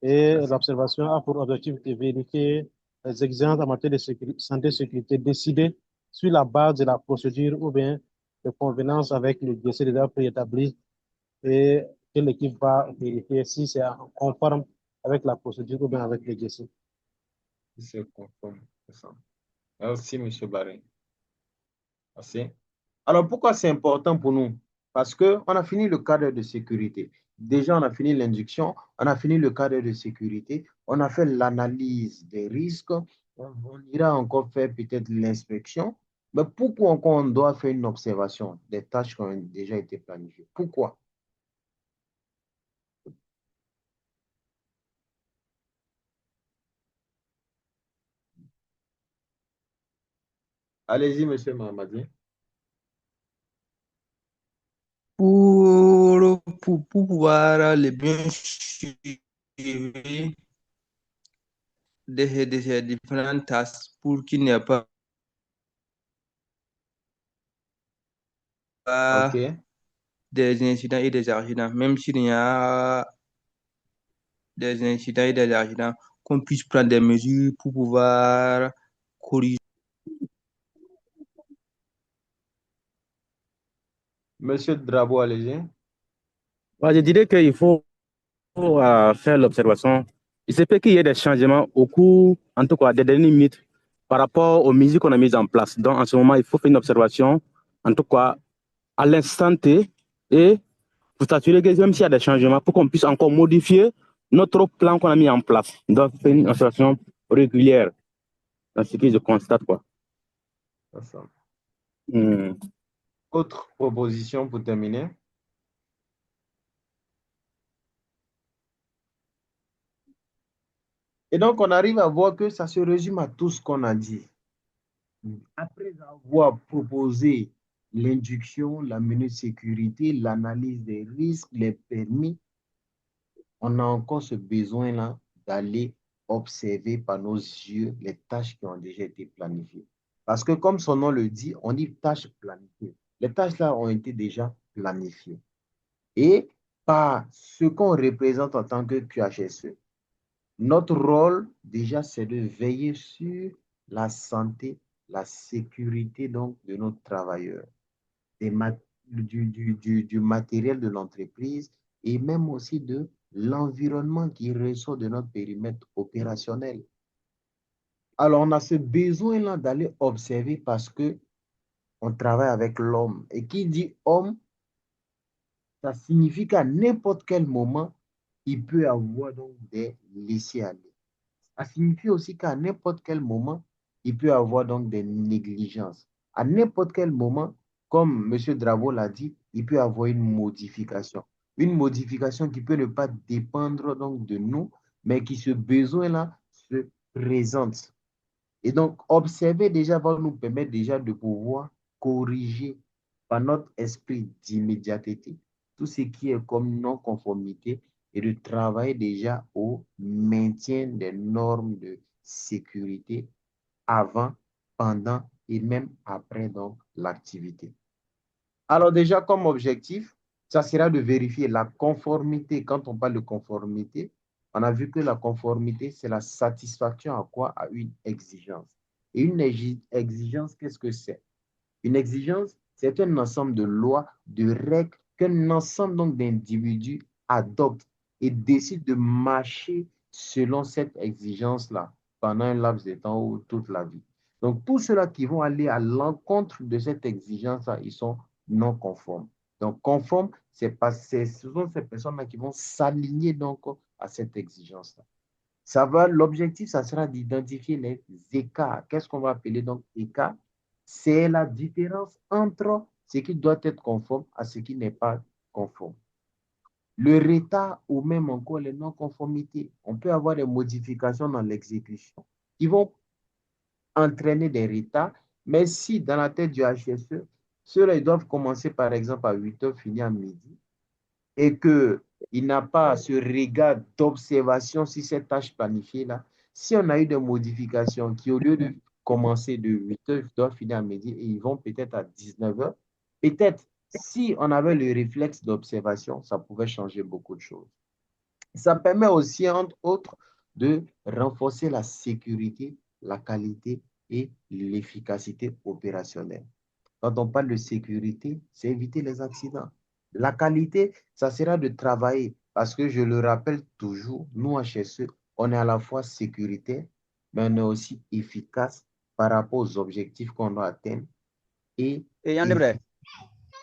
Speaker 6: Et l'observation a pour objectif de vérifier les exigences en matière de santé et sécurité décidées sur la base de la procédure ou bien de convenance avec le dossier déjà préétabli et que l'équipe va vérifier si c'est conforme avec la procédure ou bien avec le dossier.
Speaker 1: C'est conforme, c'est ça. Merci, Monsieur Barry. Merci. Alors, pourquoi c'est important pour nous? Parce qu'on a fini le cadre de sécurité. Déjà, on a fini l'induction, on a fini le cadre de sécurité, on a fait l'analyse des risques, on ira encore faire peut-être l'inspection. Mais pourquoi encore on doit faire une observation des tâches qui ont déjà été planifiées? Pourquoi? Allez-y, Monsieur Mahamadi.
Speaker 5: Pour pouvoir les bien suivre de ces différentes tâches pour qu'il n'y ait pas
Speaker 1: OK.
Speaker 5: des incidents et des accidents, même s'il y a des incidents et des accidents, qu'on puisse prendre des mesures pour pouvoir corriger.
Speaker 1: Monsieur Drabo, allez-y.
Speaker 2: Je dirais qu'il faut faire l'observation. Il se peut qu'il y ait des changements au cours, en tout cas, des dernières minutes par rapport aux mesures qu'on a mises en place. Donc, en ce moment, il faut faire une observation, en tout cas, à l'instant T, et pour s'assurer que même s'il y a des changements, pour qu'on puisse encore modifier notre plan qu'on a mis en place. Donc, faire une observation régulière dans ce que je constate, quoi.
Speaker 1: C'est ça.
Speaker 2: Hmm.
Speaker 1: Autre proposition pour terminer? Et donc, on arrive à voir que ça se résume à tout ce qu'on a dit. Après avoir proposé l'induction, la minute sécurité, l'analyse des risques, les permis, on a encore ce besoin-là d'aller observer par nos yeux les tâches qui ont déjà été planifiées. Parce que comme son nom le dit, on dit tâches planifiées. Les tâches-là ont été déjà planifiées. Et par ce qu'on représente en tant que QHSE, notre rôle, déjà, c'est de veiller sur la santé, la sécurité donc, de nos travailleurs, du matériel de l'entreprise et même aussi de l'environnement qui ressort de notre périmètre opérationnel. Alors, on a ce besoin-là d'aller observer parce que on travaille avec l'homme. Et qui dit homme, ça signifie qu'à n'importe quel moment, il peut avoir donc des laissés-aller.
Speaker 9: Ça signifie aussi qu'à n'importe quel moment, il peut y avoir donc des négligences. À n'importe quel moment, comme M. Dravo l'a dit, il peut y avoir une modification. Une modification qui peut ne pas dépendre donc de nous, mais qui ce besoin-là se présente. Et donc, observer déjà va nous permettre déjà de pouvoir corriger par notre esprit d'immédiateté tout ce qui est comme non-conformité et de travailler déjà au maintien des normes de sécurité avant, pendant et même après donc l'activité. Alors déjà, comme objectif, ça sera de vérifier la conformité. Quand on parle de conformité, on a vu que la conformité, c'est la satisfaction à quoi? À une exigence. Et une exigence, qu'est-ce que c'est? Une exigence, c'est un ensemble de lois, de règles qu'un ensemble donc d'individus adoptent et décident de marcher selon cette exigence-là pendant un laps de temps ou toute la vie. Donc, tous ceux-là qui vont aller à l'encontre de cette exigence-là, ils sont non conformes. Donc, conformes, ce sont ces personnes-là qui vont s'aligner donc à cette exigence-là. L'objectif, ça sera d'identifier les écarts. Qu'est-ce qu'on va appeler donc écart? C'est la différence entre ce qui doit être conforme à ce qui n'est pas conforme. Le retard ou même encore les non-conformités. On peut avoir des modifications dans l'exécution qui vont entraîner des retards, mais si dans la tête du HSE, ceux-là, ils doivent commencer par exemple à 8 heures, finir à midi, et qu'il n'a pas ce regard d'observation sur cette tâche planifiée-là, si on a eu des modifications qui, au lieu de commencer de 8 heures, doivent finir à midi et ils vont peut-être à 19 heures, peut-être si on avait le réflexe d'observation, ça pouvait changer beaucoup de choses. Ça permet aussi, entre autres, de renforcer la sécurité, la qualité et l'efficacité opérationnelle. Quand on parle de sécurité, c'est éviter les accidents. La qualité, ça sera de travailler parce que je le rappelle toujours, nous, HSE, on est à la fois sécuritaire, mais on est aussi efficace par rapport aux objectifs qu'on doit atteindre et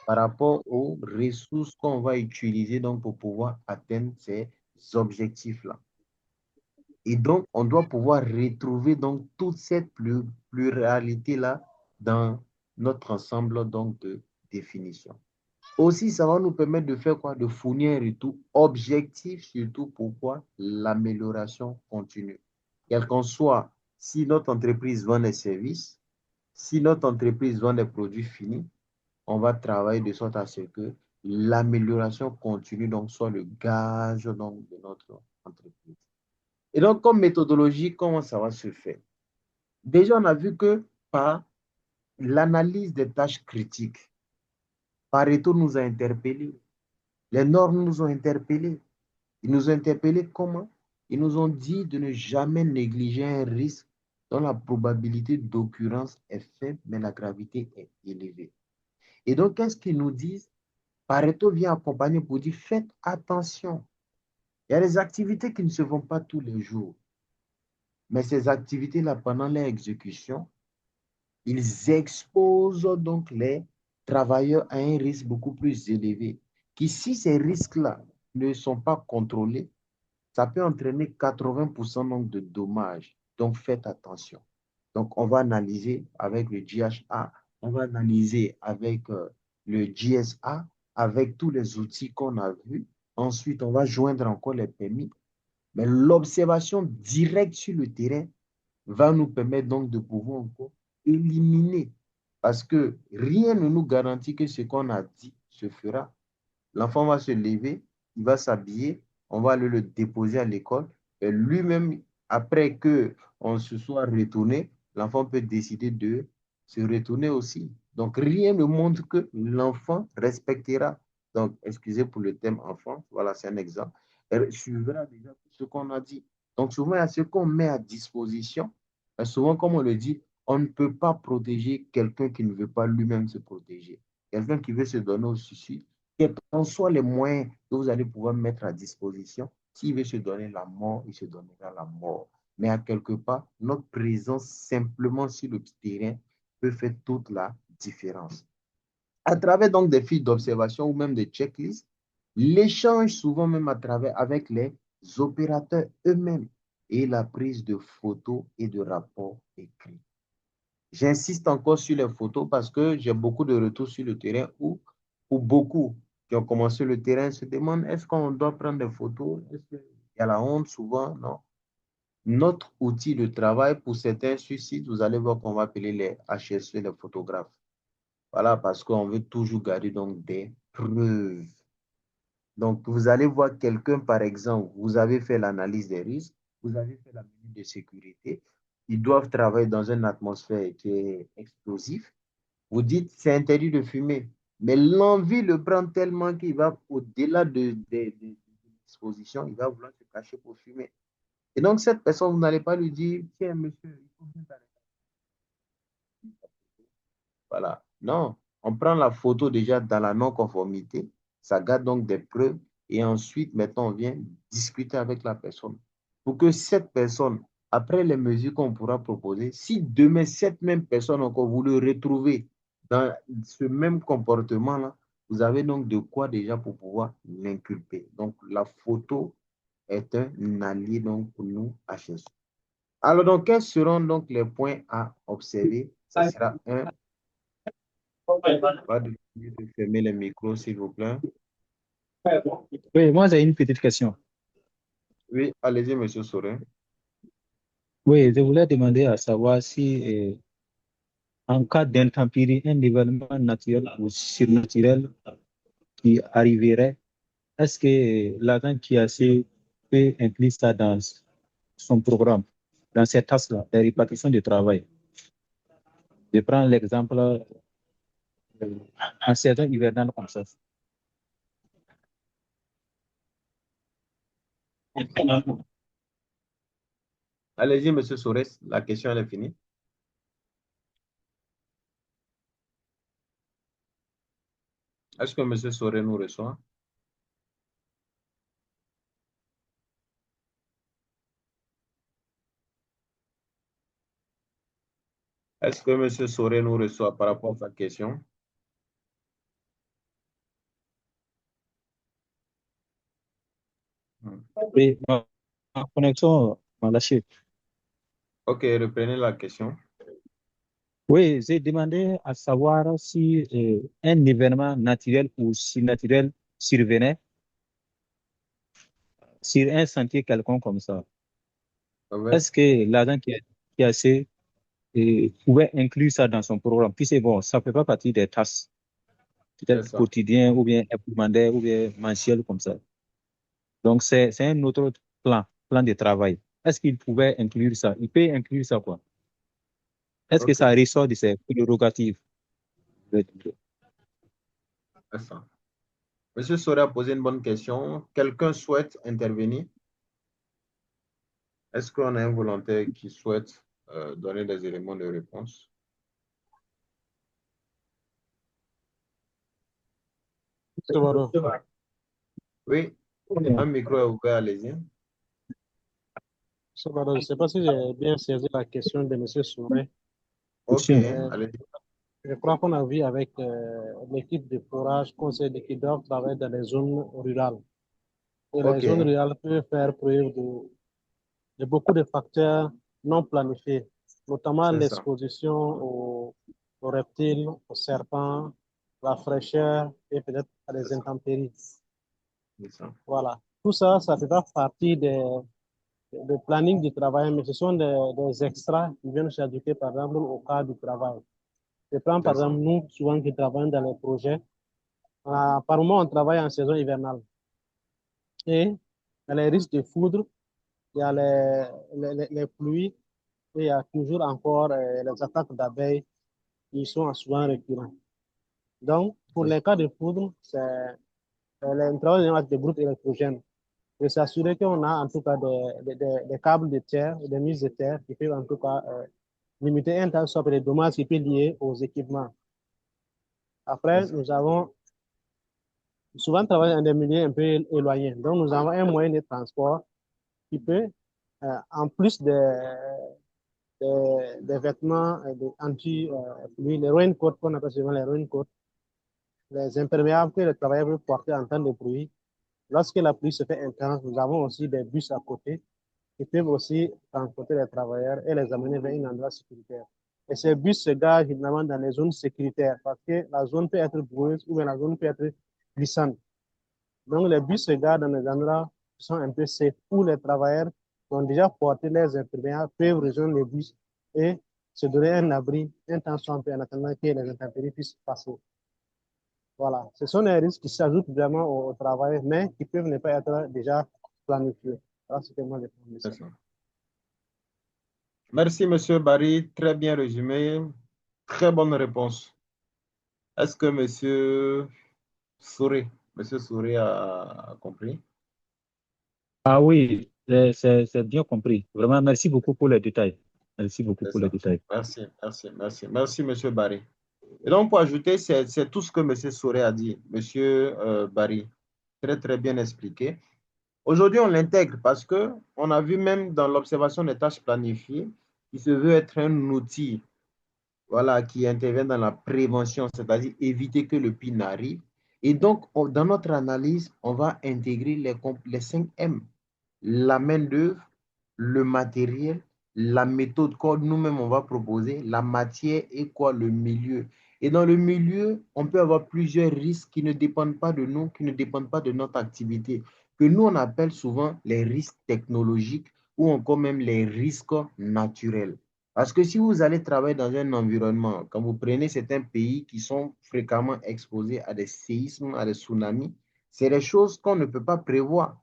Speaker 9: par rapport aux ressources qu'on va utiliser donc, pour pouvoir atteindre ces objectifs-là. Et donc, on doit pouvoir retrouver donc toute cette pluralité-là dans notre ensemble donc, de définitions. Aussi, ça va nous permettre de faire quoi? De fournir un retour objectif, surtout pourquoi l'amélioration continue. Quel qu'en soit, si notre entreprise vend des services, si notre entreprise vend des produits finis, on va travailler de sorte à ce que l'amélioration continue, donc soit le gage donc, de notre entreprise. Et donc, comme méthodologie, comment ça va se faire? Déjà, on a vu que par l'analyse des tâches critiques, Pareto nous a interpellés. Les normes nous ont interpellés. Ils nous ont interpellés comment? Ils nous ont dit de ne jamais négliger un risque dont la probabilité d'occurrence est faible, mais la gravité est élevée. Et donc, qu'est-ce qu'ils nous disent? Pareto vient accompagner pour dire, faites attention. Il y a des activités qui ne se font pas tous les jours. Mais ces activités-là, pendant leur exécution, ils exposent donc les travailleurs à un risque beaucoup plus élevé. Qui, si ces risques-là ne sont pas contrôlés, ça peut entraîner 80% donc de dommages. Donc, faites attention. Donc, on va analyser avec le GHA, on va analyser avec le GSA, avec tous les outils qu'on a vus. Ensuite, on va joindre encore les permis. Mais l'observation directe sur le terrain va nous permettre donc de pouvoir encore éliminer. Parce que rien ne nous garantit que ce qu'on a dit se fera. L'enfant va se lever, il va s'habiller, on va aller le déposer à l'école. Et lui-même, après qu'on se soit retourné, l'enfant peut décider de se retourner aussi. Donc, rien ne montre que l'enfant respectera. Donc, excusez pour le thème enfant, voilà, c'est un exemple. Elle suivra déjà ce qu'on a dit. Donc, souvent, il y a ce qu'on met à disposition. Et souvent, comme on le dit, on ne peut pas protéger quelqu'un qui ne veut pas lui-même se protéger. Quelqu'un qui veut se donner au suicide, quels qu'en soient les moyens que vous allez pouvoir mettre à disposition, s'il veut se donner la mort, il se donnera la mort. Mais à quelque part, notre présence simplement sur le terrain peut faire toute la différence. À travers donc des fiches d'observation ou même des checklists, l'échange souvent même à travers avec les opérateurs eux-mêmes. et la prise de photos et de rapports écrits. J'insiste encore sur les photos parce que j'ai beaucoup de retours sur le terrain où, pour beaucoup qui ont commencé le terrain, se demandent est-ce qu'on doit prendre des photos? Est-ce qu'il y a la honte souvent? Non. Notre outil de travail, pour certains suicides, vous allez voir qu'on va appeler les HSE, les photographes. Voilà, parce qu'on veut toujours garder donc des preuves. Donc, vous allez voir quelqu'un, par exemple, vous avez fait l'analyse des risques, vous avez fait la mesure de sécurité, ils doivent travailler dans une atmosphère qui est explosive. Vous dites, c'est interdit de fumer. Mais l'envie le prend tellement qu'il va au-delà de l'exposition, il va vouloir se cacher pour fumer. Et donc, cette personne, vous n'allez pas lui dire, tiens, monsieur, il faut bien t'arrêter. Voilà. Non, on prend la photo déjà dans la non-conformité, ça garde donc des preuves, et ensuite, maintenant, on vient discuter avec la personne pour que cette personne, après les mesures qu'on pourra proposer, si demain, cette même personne encore vous le retrouvez dans ce même comportement-là, vous avez donc de quoi déjà pour pouvoir l'inculper. Donc, la photo est un allié donc pour nous, HSE. Alors, donc, quels seront donc les points à observer? Ça sera un, pas de fermer les micros, s'il vous plaît.
Speaker 11: Oui, moi j'ai une petite question.
Speaker 9: Oui, allez-y, monsieur Sorin.
Speaker 11: Oui, je voulais demander à savoir si en cas d'intempérie, un événement naturel ou surnaturel qui arriverait, est-ce que l'agent qui a fait peut inclure ça dans son programme, dans ces tâches-là, la répartition du travail? Je prends l'exemple en saison hivernale comme ça.
Speaker 9: Allez-y, monsieur Soures, la question elle est finie. Est-ce que monsieur Soures nous reçoit? Est-ce que monsieur Soures nous reçoit par rapport à sa question?
Speaker 11: Oui, ma connexion m'a lâché.
Speaker 9: Ok, reprenez la question.
Speaker 11: Oui, j'ai demandé à savoir si un événement naturel ou surnaturel survenait sur un sentier quelconque comme ça.
Speaker 9: Ouais,
Speaker 11: Est-ce que l'agent qui a assez pouvait inclure ça dans son programme? Puis c'est bon, ça ne fait pas partie des tâches,
Speaker 9: c'est
Speaker 11: peut-être
Speaker 9: ça.
Speaker 11: quotidiennes ou bien hebdomadaires ou bien mensuelles comme ça. Donc c'est un autre plan de travail. Est-ce qu'il pouvait inclure ça? Il peut inclure ça quoi? Est-ce que
Speaker 9: Ok,
Speaker 11: ça ressort de ses prérogatives?
Speaker 9: c'est ça. Monsieur Soures a posé une bonne question. Quelqu'un souhaite intervenir? Est-ce qu'on a un volontaire qui souhaite donner des éléments de réponse? Oui, un micro est ouvert, allez-y.
Speaker 6: Je ne sais pas si j'ai bien saisi la question de M. Souré.
Speaker 9: Ok,
Speaker 6: Euh,
Speaker 9: allez-y.
Speaker 6: je crois qu'on a vu avec l'équipe de forage qu'ils doivent travailler dans les zones rurales. Et les
Speaker 9: Ok,
Speaker 6: zones rurales peuvent faire preuve de beaucoup de facteurs non planifiés, notamment
Speaker 9: c'est ça.
Speaker 6: l'exposition aux reptiles, aux serpents, la fraîcheur et peut-être à des
Speaker 9: C'est ça.
Speaker 6: intempéries.
Speaker 9: C'est ça.
Speaker 6: Voilà. Tout ça, ça fait pas partie des planning du travail, mais ce sont des extras qui viennent s'ajouter, par exemple, au cadre du travail. Je prends, par
Speaker 9: C'est ça.
Speaker 6: exemple, nous, souvent qui travaillons dans les projets, par moment, on travaille en saison hivernale. Et il y a les risques de foudre, il y a les pluies, et il y a toujours encore les attaques d'abeilles qui sont souvent récurrentes. Donc, pour
Speaker 9: C'est ça.
Speaker 6: les cas de foudre, c'est le travail avec des groupes électrogènes. De s'assurer qu'on a en tout cas des câbles de terre, des mises de terre qui peuvent en tout cas limiter un tas de dommages qui peuvent lier aux équipements.
Speaker 9: C'est
Speaker 6: Après,
Speaker 9: ça.
Speaker 6: nous avons souvent travaillé dans des milieux un peu éloignés. Donc, nous avons un moyen de transport qui peut, en plus des vêtements anti-pluie, les raincoats qu'on appelle souvent les raincoats, les imperméables que les travailleurs peuvent porter en temps de pluie. Lorsque la pluie se fait intense, nous avons aussi des bus à côté qui peuvent aussi transporter les travailleurs et les amener vers un endroit sécuritaire. Et ces bus se garent généralement dans les zones sécuritaires parce que la zone peut être boueuse ou bien la zone peut être glissante. Donc, les bus se garent dans les endroits qui sont un peu safe où les travailleurs qui ont déjà porté les imperméables peuvent rejoindre les bus et se donner un abri, un temps soit un peu en attendant que les intempéries puissent passer. Voilà, ce sont des risques qui s'ajoutent vraiment au travail, mais qui peuvent ne pas être déjà planifiés. Voilà ce que moi je pense de ça.
Speaker 1: Merci, Monsieur Barry. Très bien résumé. Très bonne réponse. Est-ce que Monsieur Souré a compris?
Speaker 11: Ah oui, c'est bien compris. Vraiment, merci beaucoup pour les détails. Merci beaucoup
Speaker 1: C'est
Speaker 11: pour les
Speaker 1: ça.
Speaker 11: détails.
Speaker 1: Merci, Monsieur Barry. Et donc, pour ajouter, c'est tout ce que Monsieur Souré a dit, Monsieur Barry. Très, très bien expliqué. Aujourd'hui, on l'intègre parce que on a vu même dans l'observation des tâches planifiées, qui se veut être un outil, voilà, qui intervient dans la prévention, c'est-à-dire éviter que le pire n'arrive. Et donc, dans notre analyse, on va intégrer les 5 M: la main-d'œuvre, le matériel, la méthode que nous-mêmes on va proposer, la matière et quoi, le milieu. Et dans le milieu, on peut avoir plusieurs risques qui ne dépendent pas de nous, qui ne dépendent pas de notre activité, que nous on appelle souvent les risques technologiques ou encore même les risques naturels. Parce que si vous allez travailler dans un environnement, quand vous prenez certains pays qui sont fréquemment exposés à des séismes, à des tsunamis, c'est des choses qu'on ne peut pas prévoir.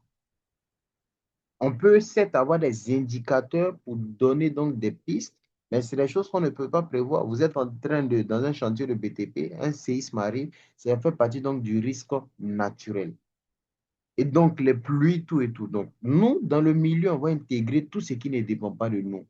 Speaker 1: On peut certes avoir des indicateurs pour donner donc des pistes, mais c'est des choses qu'on ne peut pas prévoir. Vous êtes en train dans un chantier de BTP, un séisme arrive, ça fait partie donc du risque naturel. Et donc les pluies, tout et tout. Donc nous, dans le milieu, on va intégrer tout ce qui ne dépend pas de nous.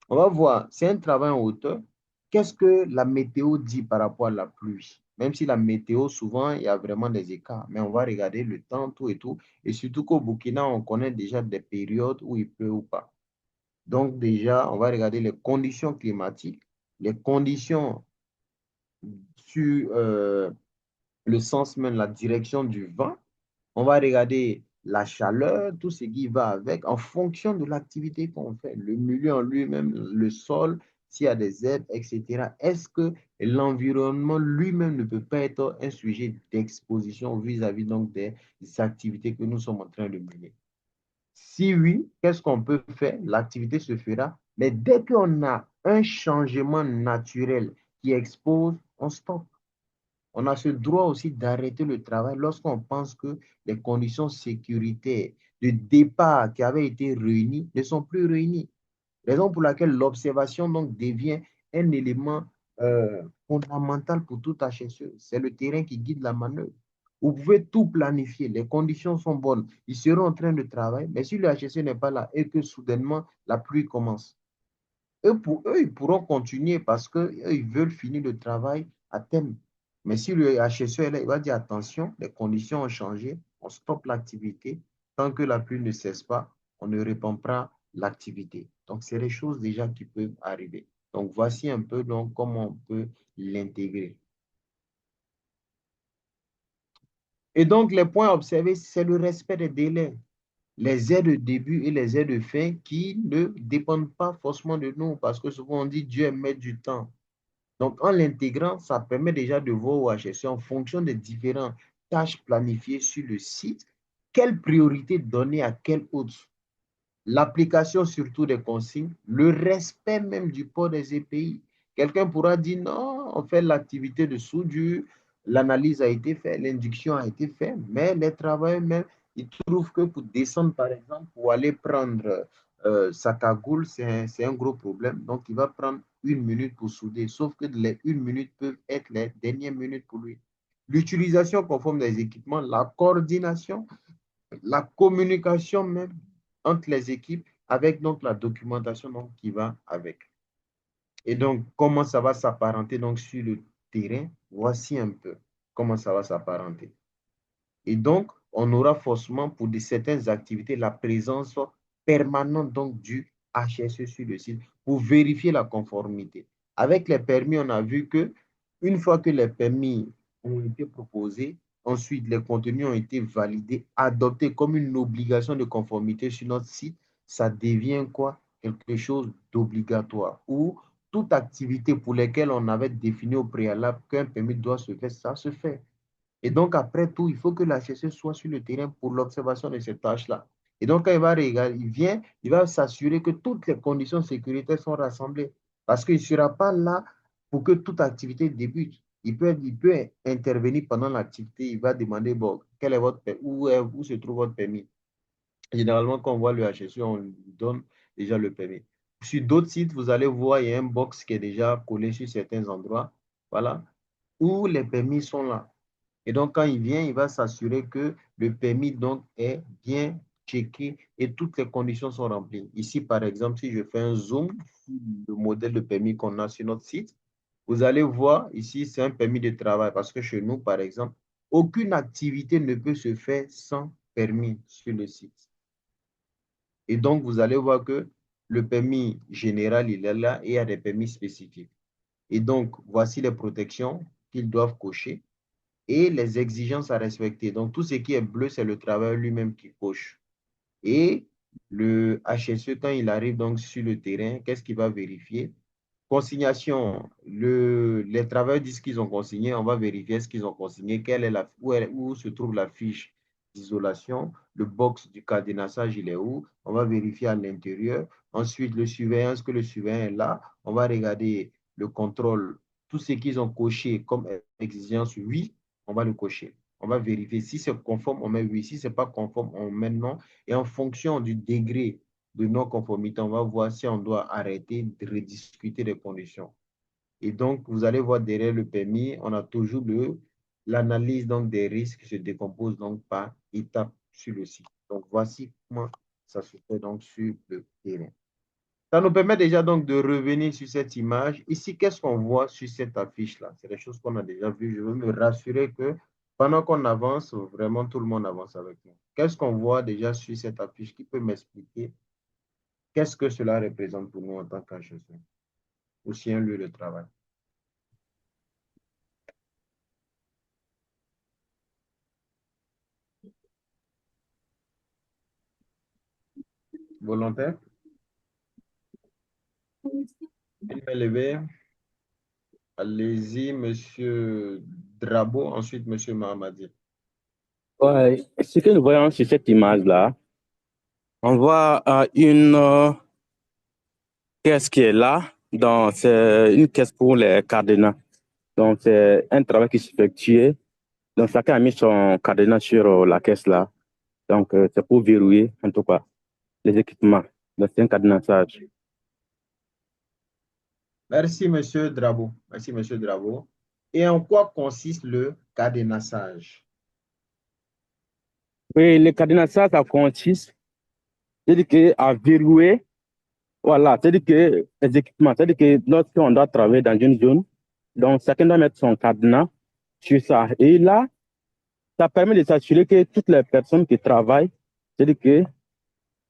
Speaker 1: On va voir, c'est un travail en hauteur. Qu'est-ce que la météo dit par rapport à la pluie? Même si la météo, souvent, il y a vraiment des écarts, mais on va regarder le temps, tout et tout. Et surtout qu'au Burkina, on connaît déjà des périodes où il pleut ou pas. Donc déjà, on va regarder les conditions climatiques, les conditions sur le sens même, la direction du vent. On va regarder la chaleur, tout ce qui va avec, en fonction de l'activité qu'on fait, le milieu en lui-même, le sol, s'il y a des herbes, etc. Est-ce que l'environnement lui-même ne peut pas être un sujet d'exposition vis-à-vis donc des activités que nous sommes en train de mener? Si oui, qu'est-ce qu'on peut faire? L'activité se fera, mais dès qu'on a un changement naturel qui expose, on stoppe. On a ce droit aussi d'arrêter le travail lorsqu'on pense que les conditions sécuritaires de départ qui avaient été réunies ne sont plus réunies. Raison pour laquelle l'observation donc devient un élément fondamental pour tout HSE. C'est le terrain qui guide la manœuvre. Vous pouvez tout planifier, les conditions sont bonnes, ils seront en train de travailler, mais si le HSE n'est pas là et que soudainement la pluie commence, pour eux, ils pourront continuer parce qu'ils veulent finir le travail à terme. Mais si le HSE est là, il va dire attention, les conditions ont changé, on stoppe l'activité. Tant que la pluie ne cesse pas, on ne répand pas l'activité. Donc, c'est les choses déjà qui peuvent arriver. Donc, voici un peu donc, comment on peut l'intégrer. Et donc, les points à observer, c'est le respect des délais. Les aides de début et les aides de fin qui ne dépendent pas forcément de nous parce que souvent on dit Dieu est maître du temps. Donc, en l'intégrant, ça permet déjà de voir au HSE en fonction des différentes tâches planifiées sur le site, quelle priorité donner à quelle autre. L'application surtout des consignes, le respect même du port des EPI. Quelqu'un pourra dire non, on fait l'activité de soudure, l'analyse a été faite, l'induction a été faite, mais les travailleurs même, ils trouvent que pour descendre, par exemple, pour aller prendre sa cagoule, c'est un gros problème. Donc, il va prendre 1 minute pour souder, sauf que les 1 minute peuvent être les dernières minutes pour lui. L'utilisation conforme des équipements, la coordination, la communication même entre les équipes avec donc la documentation donc, qui va avec. Et donc, comment ça va s'apparenter donc sur le terrain? Voici un peu comment ça va s'apparenter. Et donc, on aura forcément pour certaines activités la présence permanente donc du HSE sur le site pour vérifier la conformité. Avec les permis, on a vu que une fois que les permis ont été proposés, ensuite les contenus ont été validés, adoptés comme une obligation de conformité sur notre site,
Speaker 9: ça devient quoi? Quelque chose d'obligatoire. Ou toute activité pour laquelle on avait défini au préalable qu'un permis doit se faire, ça se fait. Et donc, après tout, il faut que l'HSE soit sur le terrain pour l'observation de ces tâches-là. Et donc, quand il va regarder, il vient, il va s'assurer que toutes les conditions sécuritaires sont rassemblées. Parce qu'il ne sera pas là pour que toute activité débute. Il peut intervenir pendant l'activité. Il va demander, bon, quel est votre, où se trouve votre permis? Généralement, quand on voit le HSE, on lui donne déjà le permis. Sur d'autres sites, vous allez voir, il y a un box qui est déjà collé sur certains endroits, voilà, où les permis sont là. Et donc, quand il vient, il va s'assurer que le permis donc, est bien checké et toutes les conditions sont remplies. Ici, par exemple, si je fais un zoom sur le modèle de permis qu'on a sur notre site, vous allez voir ici, c'est un permis de travail parce que chez nous, par exemple, aucune activité ne peut se faire sans permis sur le site. Et donc, vous allez voir que le permis général, il est là et il y a des permis spécifiques. Et donc, voici les protections qu'ils doivent cocher et les exigences à respecter. Donc, tout ce qui est bleu, c'est le travailleur lui-même qui coche. Et le HSE, quand il arrive donc sur le terrain, qu'est-ce qu'il va vérifier? Consignation, les travailleurs disent qu'ils ont consigné, on va vérifier ce qu'ils ont consigné, où se trouve la fiche d'isolation, le box du cadenassage, il est où, on va vérifier à l'intérieur. Ensuite, le surveillant, est-ce que le surveillant est là? On va regarder le contrôle, tout ce qu'ils ont coché comme exigence, oui, on va le cocher. On va vérifier si c'est conforme, on met oui, si ce n'est pas conforme, on met non. Et en fonction du degré de non-conformité, on va voir si on doit arrêter de rediscuter des conditions. Et donc, vous allez voir derrière le permis, on a toujours l'analyse des risques qui se décompose donc par étape sur le site. Donc, voici comment ça se fait donc sur le terrain. Ça nous permet déjà donc de revenir sur cette image. Ici, qu'est-ce qu'on voit sur cette affiche-là? C'est des choses qu'on a déjà vues. Je veux me rassurer que pendant qu'on avance, vraiment tout le monde avance avec nous. Qu'est-ce qu'on voit déjà sur cette affiche qui peut m'expliquer qu'est-ce que cela représente pour nous en tant qu'HSE, aussi un lieu de travail? Volontaire? Une main levée. Allez-y, Monsieur Drabo, ensuite Monsieur Mahamadi.
Speaker 2: Ouais, ce que nous voyons sur cette image-là, on voit une caisse qui est là. Donc, c'est une caisse pour les cadenas. Donc, c'est un travail qui s'effectue. Donc, chacun a mis son cadenas sur la caisse là. Donc, c'est pour verrouiller, en tout cas, les équipements. Donc, c'est un cadenassage.
Speaker 1: Merci, Monsieur Drabo. Merci, Monsieur Drabo. Et en quoi consiste le cadenassage?
Speaker 2: Oui, le cadenassage, ça consiste, c'est-à-dire à verrouiller, voilà, c'est-à-dire que les équipements, c'est-à-dire que lorsqu'on doit travailler dans une zone, donc chacun doit mettre son cadenas sur ça. Et là, ça permet de s'assurer que toutes les personnes qui travaillent, c'est-à-dire que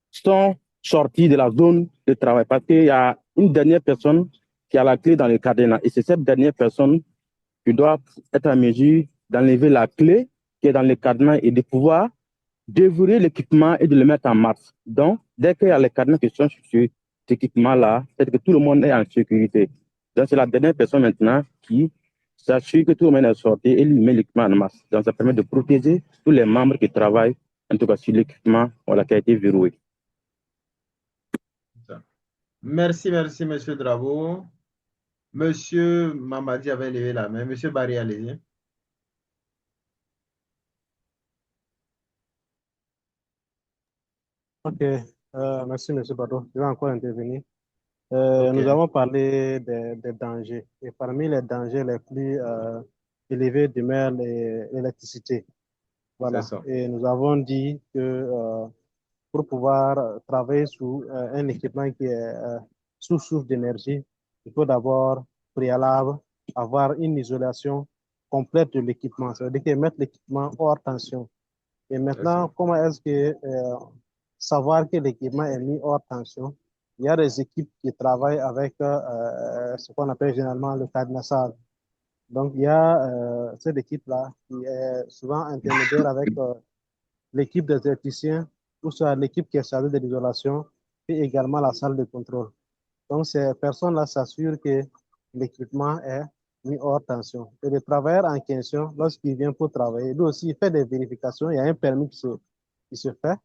Speaker 2: sont sorties de la zone de travail parce qu'il y a une dernière personne qui a la clé dans le cadenas. Et c'est cette dernière personne qui doit être en mesure d'enlever la clé qui est dans le cadenas et de pouvoir déverrouiller l'équipement et de le mettre en marche. Donc, dès qu'il y a les cadenas qui sont sur cet équipement-là, c'est que tout le monde est en sécurité. Donc, c'est la dernière personne maintenant qui s'assure que tout le monde est sorti et lui met l'équipement en marche. Donc, ça permet de protéger tous les membres qui travaillent, en tout cas sur l'équipement qui a été verrouillé.
Speaker 1: Merci, merci, Monsieur Drabo. Monsieur Mamadi avait levé la main. Monsieur Barry, allez-y.
Speaker 6: Ok, merci M. Bado. Je vais encore intervenir.
Speaker 1: Ok,
Speaker 6: Nous avons parlé des dangers. Et parmi les dangers les plus élevés demeure l'électricité.
Speaker 1: c'est
Speaker 6: Voilà.
Speaker 1: ça.
Speaker 6: Et nous avons dit que pour pouvoir travailler sous un équipement qui est sous source d'énergie, il faut d'abord, préalable, avoir une isolation complète de l'équipement. Ça veut dire que mettre l'équipement hors tension. Et
Speaker 1: C'est
Speaker 6: maintenant,
Speaker 1: ça.
Speaker 6: comment est-ce que savoir que l'équipement est mis hors tension? Il y a des équipes qui travaillent avec ce qu'on appelle généralement le cadenassage. Donc, il y a cette équipe-là qui est souvent intermédiaire avec l'équipe des électriciens ou soit l'équipe qui est chargée de l'isolation et également la salle de contrôle. Donc, ces personnes-là s'assurent que l'équipement est mis hors tension. Et le travailleur en question, lorsqu'il vient pour travailler, lui aussi, il fait des vérifications. Il y a un permis qui se fait.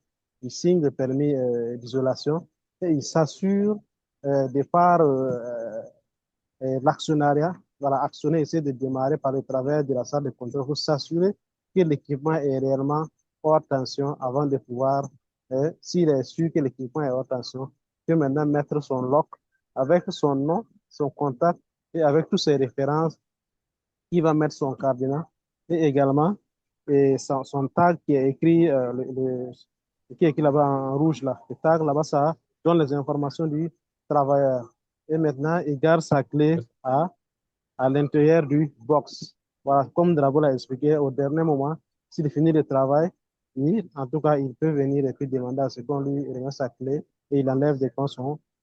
Speaker 6: Il signe le permis d'isolation et il s'assure de par l'actionnariat, voilà, actionner, essayer de démarrer par le travail de la salle de contrôle pour s'assurer que l'équipement est réellement hors tension avant de pouvoir, s'il est sûr que l'équipement est hors tension, que maintenant mettre son lock avec son nom, son contact et avec toutes ses références, il va mettre son cadenas et également son tag qui est écrit, qui est écrit là-bas en rouge, là. Le tag là-bas, ça donne les informations du travailleur. Et maintenant, il garde sa clé à l'intérieur du box. Voilà, comme Drabo l'a expliqué au dernier moment, s'il finit le travail, en tout cas, il peut venir et puis demander à ce qu'on lui remet sa clé et il enlève des comptes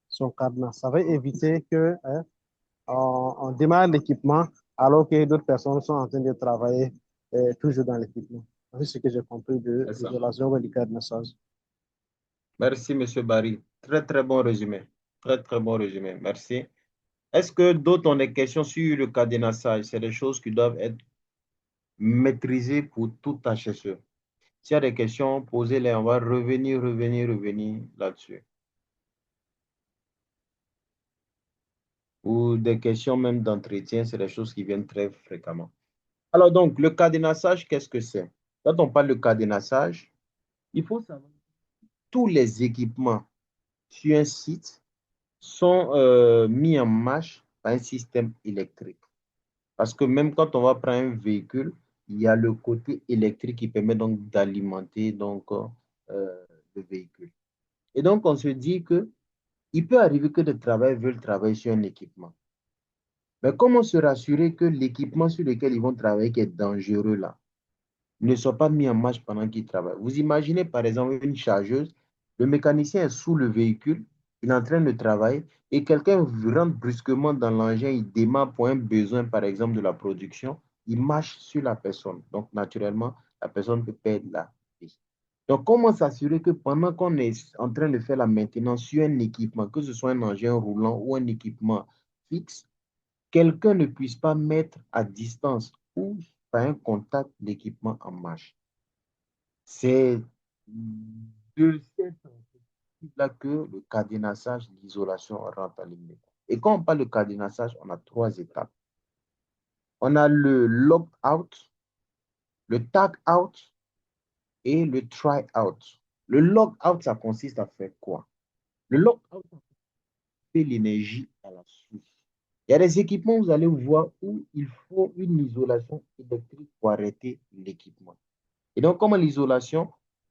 Speaker 6: son cadenas. Ça va éviter que on démarre l'équipement alors que d'autres personnes sont en train de travailler toujours dans l'équipement. C'est ce que j'ai compris de
Speaker 1: C'est ça.
Speaker 6: l'isolation et du cadenassage.
Speaker 1: Merci, Monsieur Barry. Très, très bon résumé. Très, très bon résumé. Merci. Est-ce que d'autres ont des questions sur le cadenassage? C'est des choses qui doivent être maîtrisées pour tout HSE. S'il y a des questions, posez-les. On va revenir là-dessus. Ou des questions même d'entretien, c'est des choses qui viennent très fréquemment. Alors donc, le cadenassage, qu'est-ce que c'est? Quand on parle de cadenassage, il faut savoir que tous les équipements sur un site sont mis en marche par un système électrique. Parce que même quand on va prendre un véhicule, il y a le côté électrique qui permet donc d'alimenter le véhicule. Et donc, on se dit que il peut arriver que des travailleurs veulent travailler sur un équipement. Mais comment se rassurer que l'équipement sur lequel ils vont travailler, qui est dangereux là, ne soit pas mis en marche pendant qu'ils travaillent? Vous imaginez par exemple une chargeuse, le mécanicien est sous le véhicule, il est en train de travailler et quelqu'un rentre brusquement dans l'engin, il démarre pour un besoin par exemple de la production, il marche sur la personne. Donc naturellement, la personne peut perdre la vie. Donc comment s'assurer que pendant qu'on est en train de faire la maintenance sur un équipement, que ce soit un engin roulant ou un équipement fixe, quelqu'un ne puisse pas mettre à distance ou par un contact l'équipement en marche? C'est de cette perspective-là que le cadenassage, l'isolation rentre en ligne de compte. Et quand on parle de cadenassage, on a 3 étapes. On a le lock-out, le tag-out et le try-out. Le lock-out, ça consiste à faire quoi? Le lock-out, ça fait l'énergie à la source. Il y a des équipements, vous allez voir, où il faut une isolation électrique pour arrêter l'équipement. Et donc, comme l'isolation,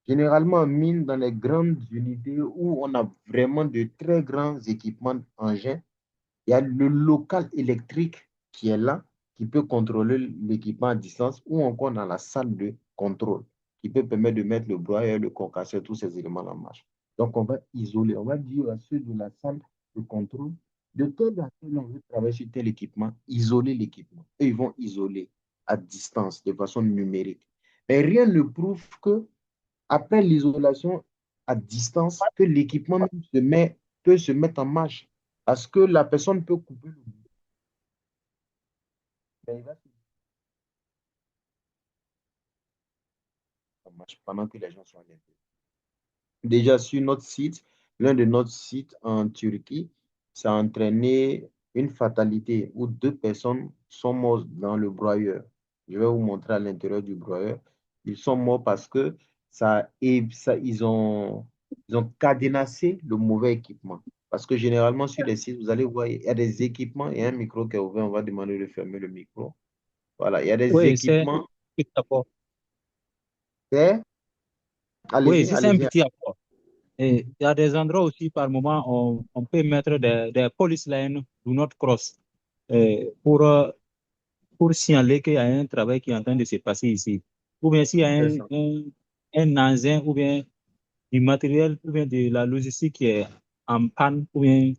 Speaker 1: généralement en mine, dans les grandes unités où on a vraiment de très grands équipements engins, il y a le local électrique qui est là, qui peut contrôler l'équipement à distance, ou encore dans la salle de contrôle, qui peut permettre de mettre le broyeur, le concasseur, tous ces éléments en marche. Donc, on va isoler, on va dire à ceux de la salle de contrôle, de tel à tel on veut travailler sur tel équipement, isoler l'équipement. Et ils vont isoler à distance, de façon numérique. Mais rien ne prouve que après l'isolation à distance, que l'équipement peut se mettre en marche. Parce que la personne peut couper le bout. Mais il va se mettre en marche pendant que les gens sont à l'intérieur. Déjà sur notre site, l'un de notre sites en Turquie, ça a entraîné une fatalité où 2 personnes sont mortes dans le broyeur. Je vais vous montrer à l'intérieur du broyeur. Ils sont morts parce que ils ont cadenassé le mauvais équipement. Parce que généralement, sur les sites, vous allez voir, il y a des équipements et un micro qui est ouvert. On va demander de fermer le micro. Voilà, il y a des
Speaker 11: Oui, c'est un
Speaker 1: équipements.
Speaker 11: petit apport.
Speaker 1: C'est...
Speaker 11: Oui,
Speaker 1: Allez-y,
Speaker 11: c'est un
Speaker 1: allez-y.
Speaker 11: petit apport. Et il y a des endroits aussi, par moment, on peut mettre des police lines do not cross pour signaler qu'il y a un travail qui est en train de se passer ici. Ou bien s'il y a
Speaker 1: C'est ça.
Speaker 11: un engin ou bien du matériel ou bien de la logistique qui est en panne ou bien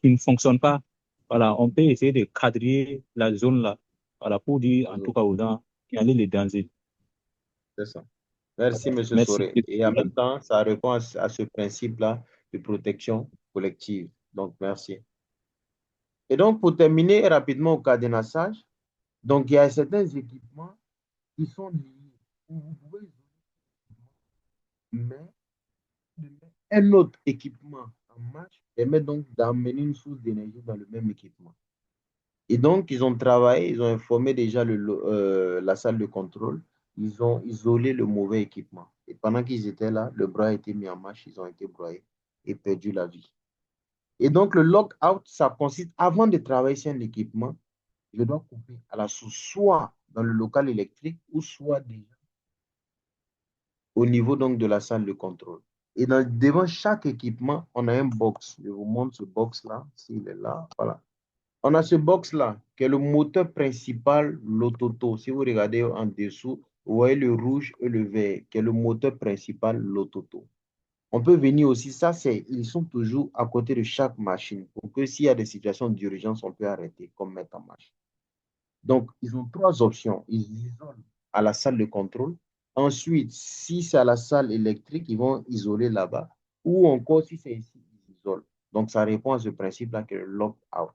Speaker 11: qui ne fonctionne pas, voilà, on peut essayer de cadrer la zone là, voilà, pour dire en tout cas aux gens signaler les dangers.
Speaker 1: C'est ça. Merci, M.
Speaker 11: Merci.
Speaker 1: Soré. Et en même temps, ça répond à ce principe-là de protection collective. Donc, merci. Et donc, pour terminer rapidement au cadenassage, donc il y a certains équipements qui sont liés, où vous pouvez mettre un autre équipement en marche permet donc d'amener une source d'énergie dans le même équipement. Et donc, ils ont travaillé, ils ont informé déjà la salle de contrôle, ils ont isolé le mauvais équipement. Et pendant qu'ils étaient là, le bras a été mis en marche, ils ont été broyés et perdu la vie. Et donc, le lock-out, ça consiste, avant de travailler sur un équipement, je dois couper à la source, soit dans le local électrique ou soit déjà au niveau donc de la salle de contrôle. Et devant chaque équipement, on a un box. Je vous montre ce box-là, s'il est là, voilà. On a ce box-là, qui est le moteur principal, l'autoto. Si vous regardez en dessous, vous voyez le rouge et le vert, qui est le moteur principal, l'autoto. On peut venir aussi, ils sont toujours à côté de chaque machine pour que s'il y a des situations d'urgence, on peut arrêter, comme mettre en marche. Donc, ils ont trois options. Ils isolent à la salle de contrôle. Ensuite, si c'est à la salle électrique, ils vont isoler là-bas. Ou encore, si c'est ici, ils isolent. Donc, ça répond à ce principe-là que le lock-out.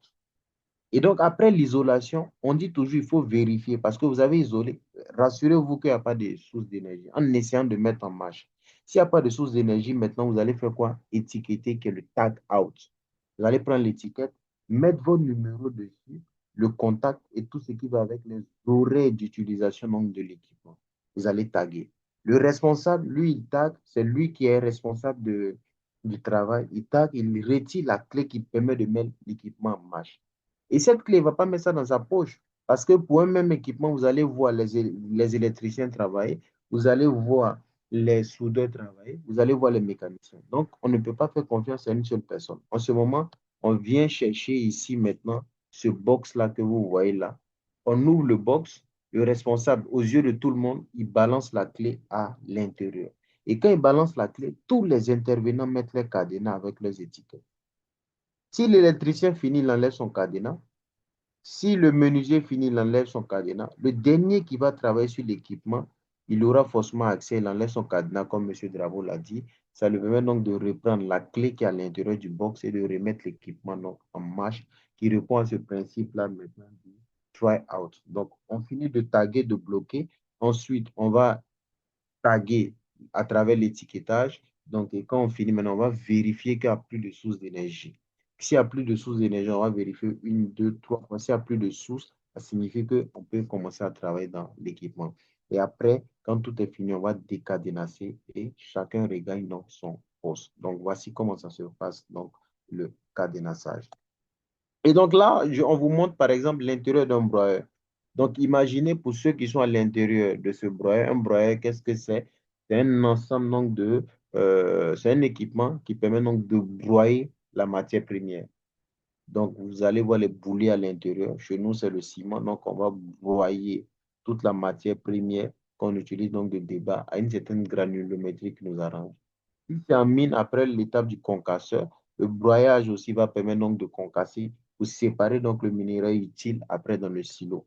Speaker 1: Et donc, après l'isolation, on dit toujours il faut vérifier parce que vous avez isolé. Rassurez-vous qu'il n'y a pas de source d'énergie en essayant de mettre en marche. S'il n'y a pas de source d'énergie, maintenant, vous allez faire quoi? Étiqueter que le tag out. Vous allez prendre l'étiquette, mettre votre numéro dessus, le contact et tout ce qui va avec les horaires d'utilisation de l'équipement. Vous allez taguer. Le responsable, lui, il tag, c'est lui qui est responsable du travail. Il tag, il retire la clé qui permet de mettre l'équipement en marche. Et cette clé, il ne va pas mettre ça dans sa poche. Parce que pour un même équipement, vous allez voir les électriciens travailler, vous allez voir les soudeurs travailler, vous allez voir les mécaniciens. Donc, on ne peut pas faire confiance à une seule personne. En ce moment, on vient chercher ici maintenant ce box-là que vous voyez là. On ouvre le box, le responsable, aux yeux de tout le monde, il balance la clé à l'intérieur. Et quand il balance la clé, tous les intervenants mettent les cadenas avec leurs étiquettes. Si l'électricien finit, il enlève son cadenas. Si le menuisier finit, il enlève son cadenas. Le dernier qui va travailler sur l'équipement, il aura forcément accès, il enlève son cadenas, comme M. Dravo l'a dit. Ça lui permet donc de reprendre la clé qui est à l'intérieur du box et de remettre l'équipement en marche, qui répond à ce principe-là maintenant du try out. Donc, on finit de taguer, de bloquer. Ensuite, on va taguer à travers l'étiquetage. Donc, et quand on finit, maintenant, on va vérifier qu'il n'y a plus de source d'énergie. S'il n'y a plus de source d'énergie, on va vérifier une, deux, trois fois. S'il n'y a plus de source, ça signifie qu'on peut commencer à travailler dans l'équipement. Et après, quand tout est fini, on va décadenasser et chacun regagne donc son poste. Donc, voici comment ça se passe, donc le cadenassage. Et donc là, on vous montre par exemple l'intérieur d'un broyeur. Donc, imaginez pour ceux qui sont à l'intérieur de ce broyeur, un broyeur, qu'est-ce que c'est? C'est un ensemble donc c'est un équipement qui permet donc de broyer la matière première. Donc, vous allez voir les boulets à l'intérieur. Chez nous, c'est le ciment. Donc, on va broyer toute la matière première qu'on utilise donc de débat à une certaine granulométrie qui nous arrange. Si c'est en mine, après l'étape du concasseur, le broyage aussi va permettre donc de concasser pour séparer donc le minerai utile après dans le silo.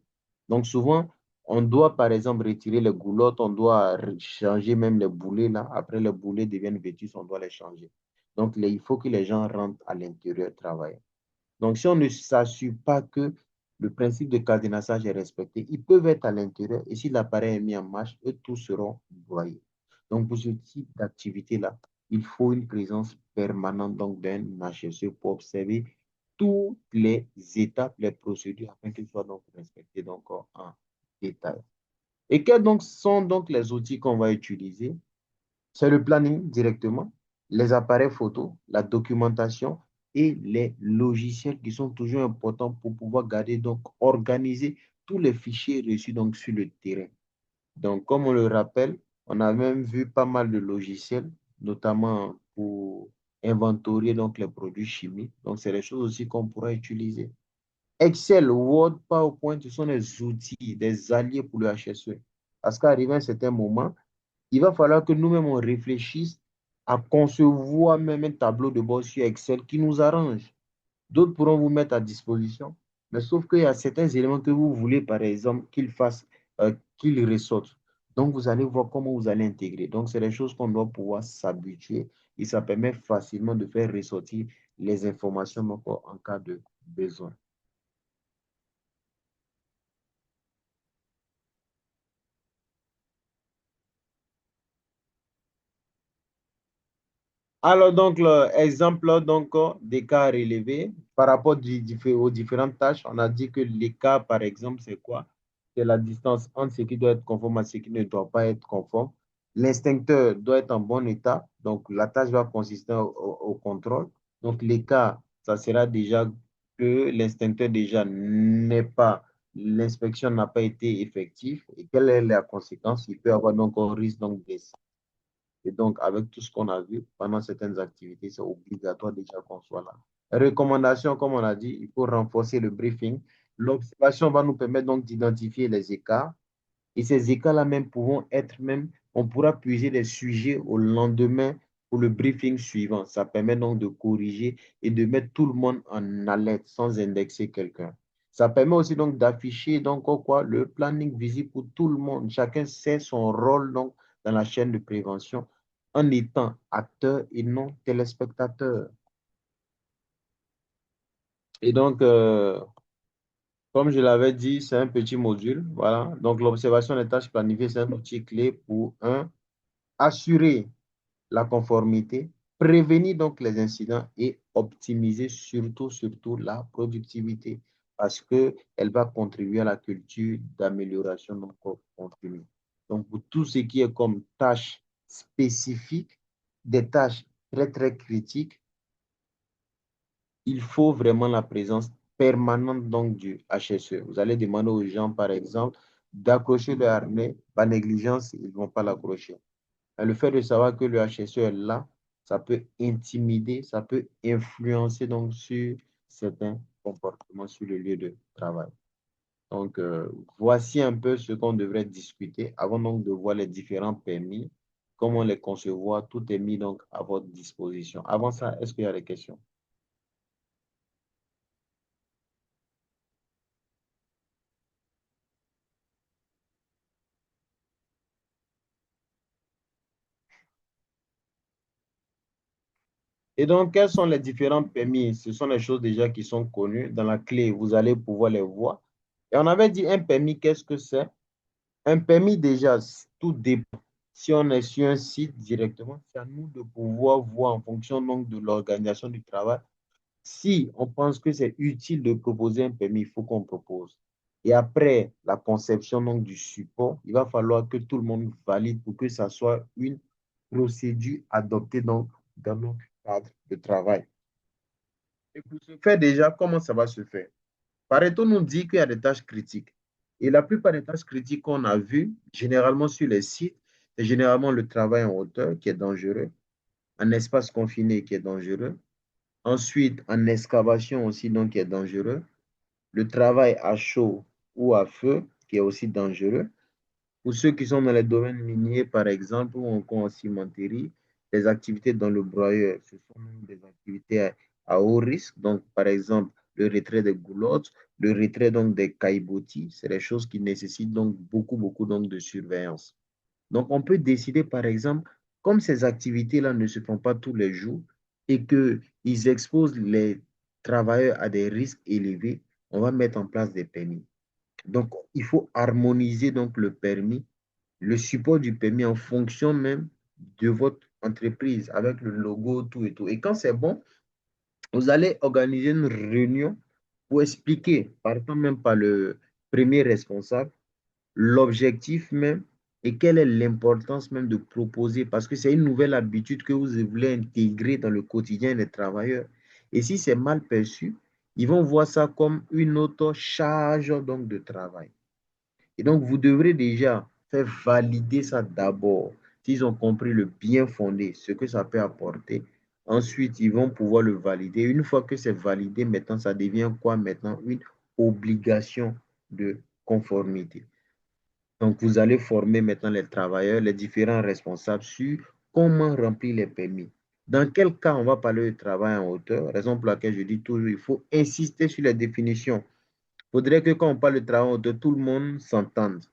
Speaker 1: Donc, souvent, on doit par exemple retirer les goulottes, on doit changer même les boulets là. Après, les boulets deviennent vétus, on doit les changer. Donc, il faut que les gens rentrent à l'intérieur travailler. Donc, si on ne s'assure pas que le principe de cadenassage est respecté, ils peuvent être à l'intérieur et si l'appareil est mis en marche, eux tous seront broyés. Donc, pour ce type d'activité-là, il faut une présence permanente d'un HSE pour observer toutes les étapes, les procédures afin qu'elles soient donc respectées donc, en détail. Et quels donc sont donc les outils qu'on va utiliser? C'est le planning directement, les appareils photo, la documentation et les logiciels qui sont toujours importants pour pouvoir garder, donc organiser tous les fichiers reçus donc sur le terrain. Donc, comme on le rappelle, on a même vu pas mal de logiciels, notamment pour inventorier donc les produits chimiques. Donc, c'est des choses aussi qu'on pourra utiliser. Excel, Word, PowerPoint, ce sont des outils, des alliés pour le HSE. Parce qu'arrivé à un certain moment, il va falloir que nous-mêmes, on réfléchisse à concevoir même un tableau de bord sur Excel qui nous arrange. D'autres pourront vous mettre à disposition, mais sauf qu'il y a certains éléments que vous voulez, par exemple, qu'ils fassent, qu'ils ressortent. Donc, vous allez voir comment vous allez intégrer. Donc, c'est des choses qu'on doit pouvoir s'habituer et ça permet facilement de faire ressortir les informations donc, en cas de besoin. Alors, donc, l'exemple donc, des cas relevés par rapport aux différentes tâches, on a dit que les cas, par exemple, c'est quoi? C'est la distance entre ce qui doit être conforme à ce qui ne doit pas être conforme. L'extincteur doit être en bon état, donc la tâche va consister au contrôle. Donc, les cas, ça sera déjà que l'extincteur déjà n'est pas, l'inspection n'a pas été effective. Et quelle est la conséquence? Il peut y avoir donc un risque donc, d'essai. Et donc, avec tout ce qu'on a vu pendant certaines activités, c'est obligatoire déjà qu'on soit là. Recommandation, comme on a dit, il faut renforcer le briefing. L'observation va nous permettre donc d'identifier les écarts. Et ces écarts-là même pourront être même, on pourra puiser des sujets au lendemain pour le briefing suivant. Ça permet donc de corriger et de mettre tout le monde en alerte sans indexer quelqu'un. Ça permet aussi donc d'afficher donc quoi, le planning visible pour tout le monde. Chacun sait son rôle donc dans la chaîne de prévention en étant acteur et non téléspectateur. Et donc, comme je l'avais dit, c'est un petit module. Voilà. Donc, l'observation des tâches planifiées, c'est un outil clé pour assurer la conformité, prévenir donc les incidents et optimiser surtout la productivité parce qu'elle va contribuer à la culture d'amélioration donc continue. Donc, pour tout ce qui est comme tâches spécifiques, des tâches très critiques, il faut vraiment la présence permanente donc du HSE. Vous allez demander aux gens, par exemple, d'accrocher le harnais. Par négligence, ils ne vont pas l'accrocher. Le fait de savoir que le HSE est là, ça peut intimider, ça peut influencer donc sur certains comportements sur le lieu de travail. Donc, voici un peu ce qu'on devrait discuter avant donc de voir les différents permis, comment les concevoir, tout est mis donc à votre disposition. Avant ça, est-ce qu'il y a des questions? Et donc, quels sont les différents permis? Ce sont les choses déjà qui sont connues. Dans la clé, vous allez pouvoir les voir. Et on avait dit un permis, qu'est-ce que c'est? Un permis, déjà, tout dépend. Si on est sur un site directement, c'est à nous de pouvoir voir en fonction donc, de l'organisation du travail. Si on pense que c'est utile de proposer un permis, il faut qu'on propose. Et après la conception donc, du support, il va falloir que tout le monde valide pour que ça soit une procédure adoptée donc, dans notre cadre de travail. Et pour ce faire déjà, comment ça va se faire? Pareto nous dit qu'il y a des tâches critiques. Et la plupart des tâches critiques qu'on a vues, généralement sur les sites, c'est généralement le travail en hauteur qui est dangereux, un espace confiné qui est dangereux, ensuite en excavation aussi donc qui est dangereux, le travail à chaud ou à feu qui est aussi dangereux. Pour ceux qui sont dans les domaines miniers, par exemple, ou encore en cimenterie, les activités dans le broyeur, ce sont des activités à haut risque. Donc, par exemple, le retrait des goulottes, le retrait donc des caillebotis, c'est des choses qui nécessitent donc beaucoup donc de surveillance. Donc, on peut décider, par exemple, comme ces activités-là ne se font pas tous les jours et qu'ils exposent les travailleurs à des risques élevés, on va mettre en place des permis. Donc, il faut harmoniser donc le permis, le support du permis en fonction même de votre entreprise avec le logo, tout et tout. Et quand c'est bon, vous allez organiser une réunion pour expliquer, partant même par le premier responsable, l'objectif même et quelle est l'importance même de proposer parce que c'est une nouvelle habitude que vous voulez intégrer dans le quotidien des travailleurs. Et si c'est mal perçu, ils vont voir ça comme une autre charge donc de travail. Et donc, vous devrez déjà faire valider ça d'abord. S'ils ont compris le bien fondé, ce que ça peut apporter, ensuite, ils vont pouvoir le valider. Une fois que c'est validé, maintenant, ça devient quoi maintenant? Une obligation de conformité. Donc, vous allez former maintenant les travailleurs, les différents responsables sur comment remplir les permis. Dans quel cas on va parler de travail en hauteur? Raison pour laquelle je dis toujours, il faut insister sur les définitions. Il faudrait que quand on parle de travail en hauteur, tout le monde s'entende.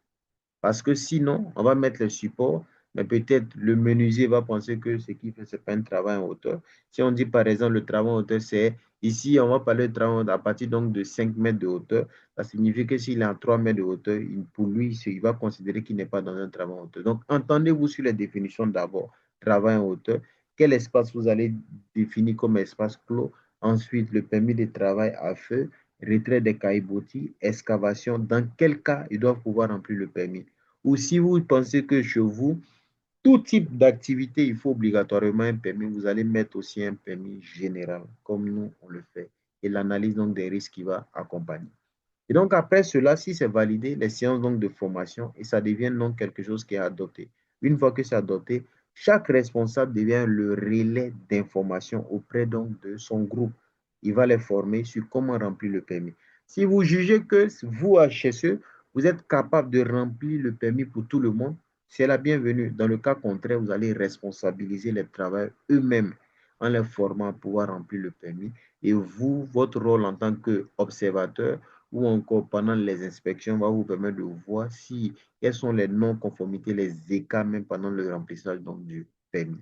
Speaker 1: Parce que sinon, on va mettre le support. mais peut-être le menuisier va penser que ce qu'il fait, ce n'est pas un travail en hauteur. Si on dit par exemple le travail en hauteur, c'est ici, on va parler de travail en hauteur à partir donc de 5 mètres de hauteur. Ça signifie que s'il est à 3 mètres de hauteur, pour lui, il va considérer qu'il n'est pas dans un travail en hauteur. Donc, entendez-vous sur les définitions d'abord. Travail en hauteur. Quel espace vous allez définir comme espace clos? Ensuite, le permis de travail à feu, retrait des caillebotis, excavation. Dans quel cas ils doivent pouvoir remplir le permis? Ou si vous pensez que chez vous, tout type d'activité, il faut obligatoirement un permis, vous allez mettre aussi un permis général, comme nous, on le fait. Et l'analyse donc des risques qui va accompagner. Et donc, après cela, si c'est validé, les séances donc de formation, et ça devient donc quelque chose qui est adopté. Une fois que c'est adopté, chaque responsable devient le relais d'information auprès donc de son groupe. Il va les former sur comment remplir le permis. Si vous jugez que vous, HSE, vous êtes capable de remplir le permis pour tout le monde, c'est la bienvenue. Dans le cas contraire, vous allez responsabiliser les travailleurs eux-mêmes en les formant à pouvoir remplir le permis. Et vous, votre rôle en tant qu'observateur, ou encore pendant les inspections va vous permettre de voir si quelles sont les non-conformités, les écarts même pendant le remplissage donc, du permis.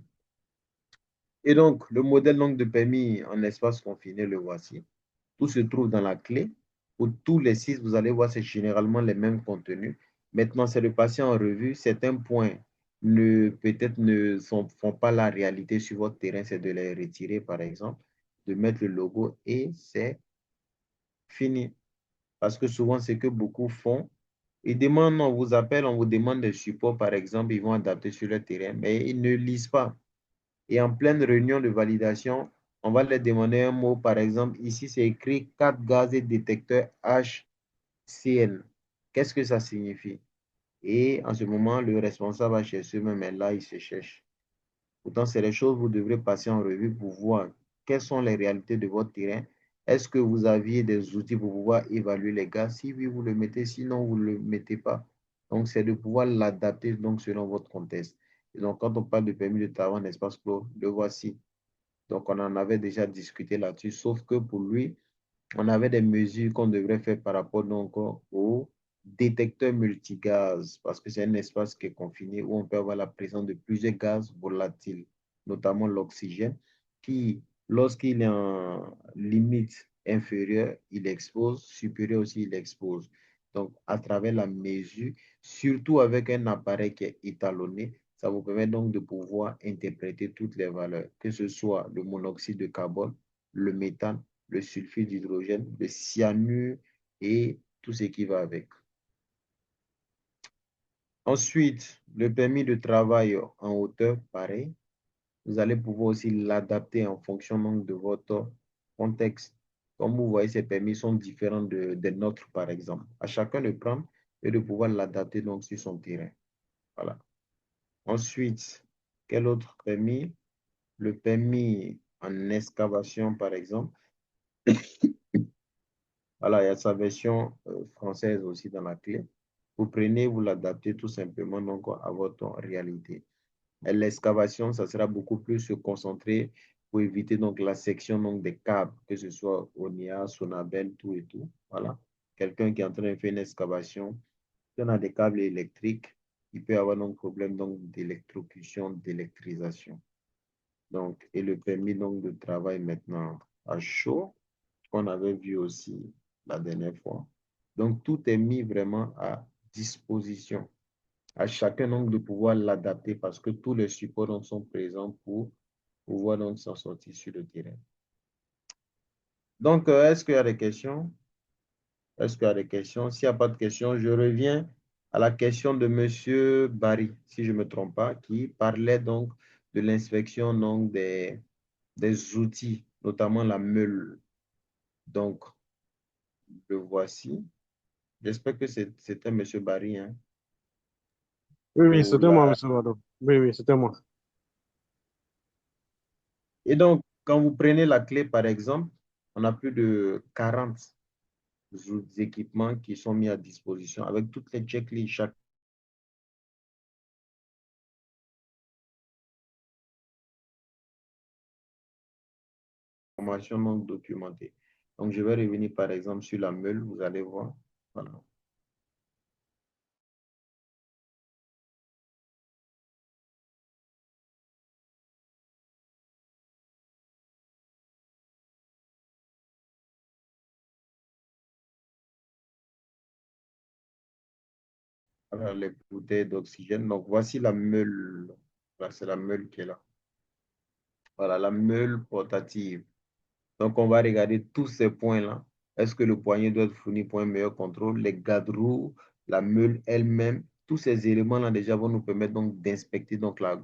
Speaker 1: Et donc, le modèle donc, de permis en espace confiné, le voici. Tout se trouve dans la clé. Pour tous les 6, vous allez voir, c'est généralement les mêmes contenus. Maintenant, c'est de passer en revue. Certains points peut-être ne font pas la réalité sur votre terrain, c'est de les retirer, par exemple, de mettre le logo et c'est fini. Parce que souvent, c'est que beaucoup font. Ils demandent, on vous appelle, on vous demande des supports, par exemple, ils vont adapter sur le terrain, mais ils ne lisent pas. Et en pleine réunion de validation, on va leur demander un mot, par exemple, ici, c'est écrit 4 gaz et détecteur HCN. Qu'est-ce que ça signifie? Et en ce moment, le responsable HSE même est là, il se cherche. Pourtant, c'est les choses que vous devrez passer en revue pour voir quelles sont les réalités de votre terrain. Est-ce que vous aviez des outils pour pouvoir évaluer les gaz? Si oui, vous le mettez, sinon, vous ne le mettez pas. Donc, c'est de pouvoir l'adapter donc, selon votre contexte. Et donc, quand on parle de permis de travail en espace clos, le voici. Donc, on en avait déjà discuté là-dessus, sauf que pour lui, on avait des mesures qu'on devrait faire par rapport donc au détecteur multigaz, parce que c'est un espace qui est confiné où on peut avoir la présence de plusieurs gaz volatiles, notamment l'oxygène, qui, lorsqu'il est en limite inférieure, il expose, supérieure aussi, il expose. Donc, à travers la mesure, surtout avec un appareil qui est étalonné, ça vous permet donc de pouvoir interpréter toutes les valeurs, que ce soit le monoxyde de carbone, le méthane, le sulfure d'hydrogène, le cyanure et tout ce qui va avec. Ensuite, le permis de travail en hauteur, pareil. Vous allez pouvoir aussi l'adapter en fonction donc, de votre contexte. Comme vous voyez, ces permis sont différents des nôtres, par exemple. À chacun de prendre et de pouvoir l'adapter donc sur son terrain. Voilà. Ensuite, quel autre permis? Le permis en excavation, par exemple. Voilà, il y a sa version française aussi dans la clé. Vous prenez, vous l'adaptez tout simplement donc, à votre réalité. L'excavation, ça sera beaucoup plus se concentrer pour éviter donc, la section donc, des câbles, que ce soit ONIA, Sonabel, tout et tout. Voilà. Quelqu'un qui est en train de faire une excavation, si on a des câbles électriques, il peut avoir donc problème donc, d'électrocution, d'électrisation. Donc, et le permis donc, de travail maintenant à chaud, qu'on avait vu aussi la dernière fois. Donc, tout est mis vraiment à disposition. À chacun donc de pouvoir l'adapter parce que tous les supports donc, sont présents pour pouvoir donc s'en sortir sur le terrain. Donc, est-ce qu'il y a des questions? Est-ce qu'il y a des questions? S'il n'y a pas de questions, je reviens à la question de M. Barry, si je ne me trompe pas, qui parlait donc de l'inspection donc des outils, notamment la meule. Donc, le voici. J'espère que c'était M. Barry. Hein,
Speaker 6: Oui, oui,
Speaker 1: pour
Speaker 6: c'était moi,
Speaker 1: la...
Speaker 6: M. Wado. Oui, oui, c'était moi.
Speaker 1: Et donc, quand vous prenez la clé, par exemple, on a plus de 40 équipements qui sont mis à disposition avec toutes les checklists, chaque information non documentée. Donc, je vais revenir, par exemple, sur la meule, vous allez voir. Voilà. Voilà, les bouteilles d'oxygène. Donc, voici la meule. Voilà, c'est la meule qui est là. Voilà, la meule portative. Donc, on va regarder tous ces points-là. Est-ce que le poignet doit être fourni pour un meilleur contrôle? Les garde-roues, la meule elle-même, tous ces éléments-là déjà vont nous permettre donc d'inspecter donc la.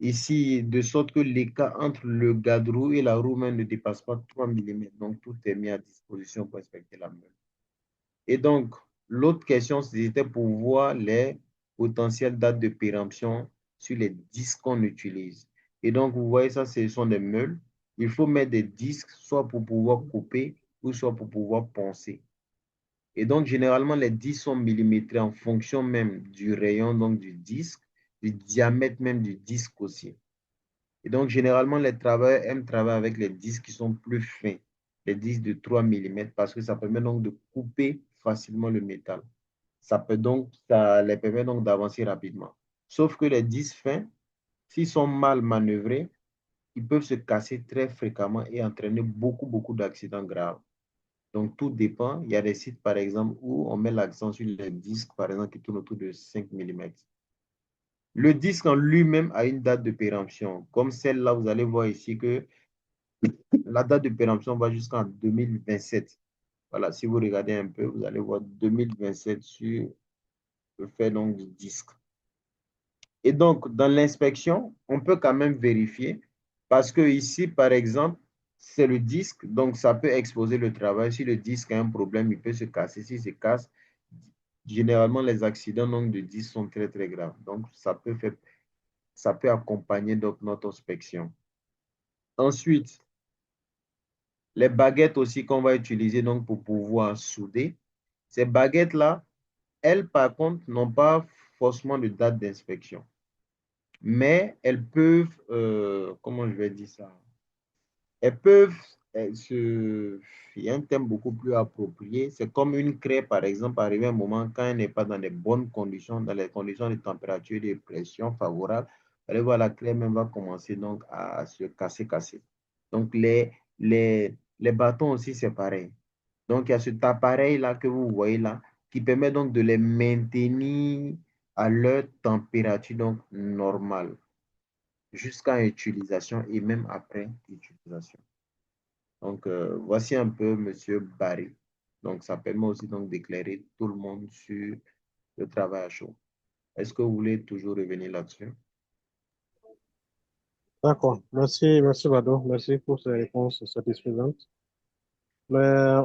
Speaker 1: Ici, de sorte que l'écart entre le garde-roue et la roue même ne dépasse pas 3 mm. Donc, tout est mis à disposition pour inspecter la meule. Et donc, l'autre question, c'était pour voir les potentielles dates de péremption sur les disques qu'on utilise. Et donc, vous voyez ça, ce sont des meules. Il faut mettre des disques, soit pour pouvoir couper, ou soit pour pouvoir poncer. Et donc, généralement, les disques sont millimétrés en fonction même du rayon donc, du disque, du diamètre même du disque aussi. Et donc, généralement, les travailleurs aiment travailler avec les disques qui sont plus fins, les disques de 3 mm, parce que ça permet donc de couper facilement le métal. Ça les permet donc d'avancer rapidement. Sauf que les disques fins, s'ils sont mal manœuvrés, ils peuvent se casser très fréquemment et entraîner beaucoup d'accidents graves. Donc, tout dépend. Il y a des sites, par exemple, où on met l'accent sur les disques, par exemple, qui tournent autour de 5 mm. Le disque en lui-même a une date de péremption. Comme celle-là, vous allez voir ici que la date de péremption va jusqu'en 2027. Voilà, si vous regardez un peu, vous allez voir 2027 sur le fait donc du disque. Et donc, dans l'inspection, on peut quand même vérifier parce que ici, par exemple, c'est le disque, donc ça peut exposer le travail. Si le disque a un problème, il peut se casser. S'il se casse, généralement, les accidents donc, de disque sont très graves. Donc, ça peut accompagner donc, notre inspection. Ensuite, les baguettes aussi qu'on va utiliser donc, pour pouvoir souder. Ces baguettes-là, elles, par contre, n'ont pas forcément de date d'inspection. Mais elles peuvent, comment je vais dire ça? Elles peuvent il y a un thème beaucoup plus approprié. C'est comme une craie, par exemple, arriver un moment quand elle n'est pas dans les bonnes conditions, dans les conditions de température et de pression favorables, allez voir la craie même va commencer donc à se casser. Donc, les bâtons aussi, c'est pareil. Donc, il y a cet appareil-là que vous voyez là qui permet donc de les maintenir à leur température donc normale jusqu'à utilisation et même après utilisation. Donc, voici un peu Monsieur Barry. Donc, ça permet aussi donc d'éclairer tout le monde sur le travail à chaud. Est-ce que vous voulez toujours revenir là-dessus?
Speaker 6: D'accord. Merci, Bado. Merci pour ces réponses satisfaisantes. Mais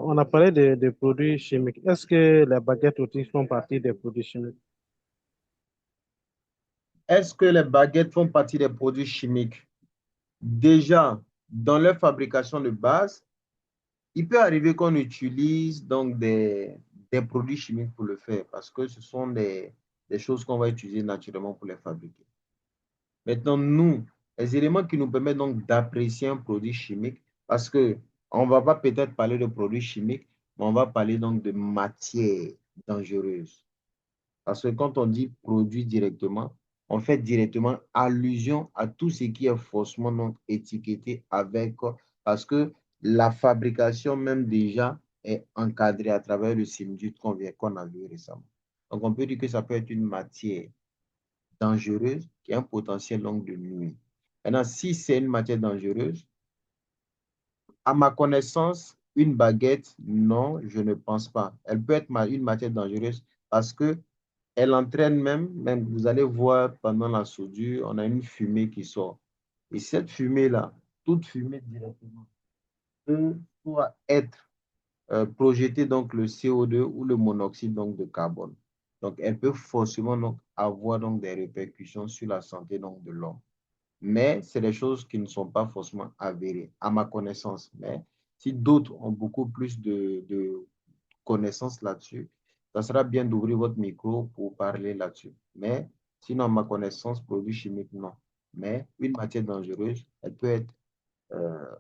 Speaker 6: on a parlé des produits chimiques. Est-ce que les baguettes aussi font partie des produits chimiques?
Speaker 1: Est-ce que les baguettes font partie des produits chimiques? Déjà, dans leur fabrication de base, il peut arriver qu'on utilise donc des produits chimiques pour le faire parce que ce sont des choses qu'on va utiliser naturellement pour les fabriquer. Maintenant, nous, les éléments qui nous permettent donc d'apprécier un produit chimique, parce que on ne va pas peut-être parler de produits chimiques, mais on va parler donc de matières dangereuses. Parce que quand on dit produit directement, on fait directement allusion à tout ce qui est faussement donc étiqueté avec, parce que la fabrication même déjà est encadrée à travers le SIMDUT qu'on a vu récemment. Donc, on peut dire que ça peut être une matière dangereuse qui a un potentiel donc de nuire. Maintenant, si c'est une matière dangereuse, à ma connaissance, une baguette, non, je ne pense pas. Elle peut être une matière dangereuse parce que elle entraîne même, vous allez voir pendant la soudure, on a une fumée qui sort. Et cette fumée-là, toute fumée directement, peut soit être projetée donc le CO2 ou le monoxyde donc de carbone. Donc, elle peut forcément donc avoir donc des répercussions sur la santé donc de l'homme. Mais c'est des choses qui ne sont pas forcément avérées, à ma connaissance. Mais si d'autres ont beaucoup plus de connaissances là-dessus, ça sera bien d'ouvrir votre micro pour parler là-dessus. Mais sinon, à ma connaissance, produits chimiques, non. Mais une matière dangereuse, elle peut être euh,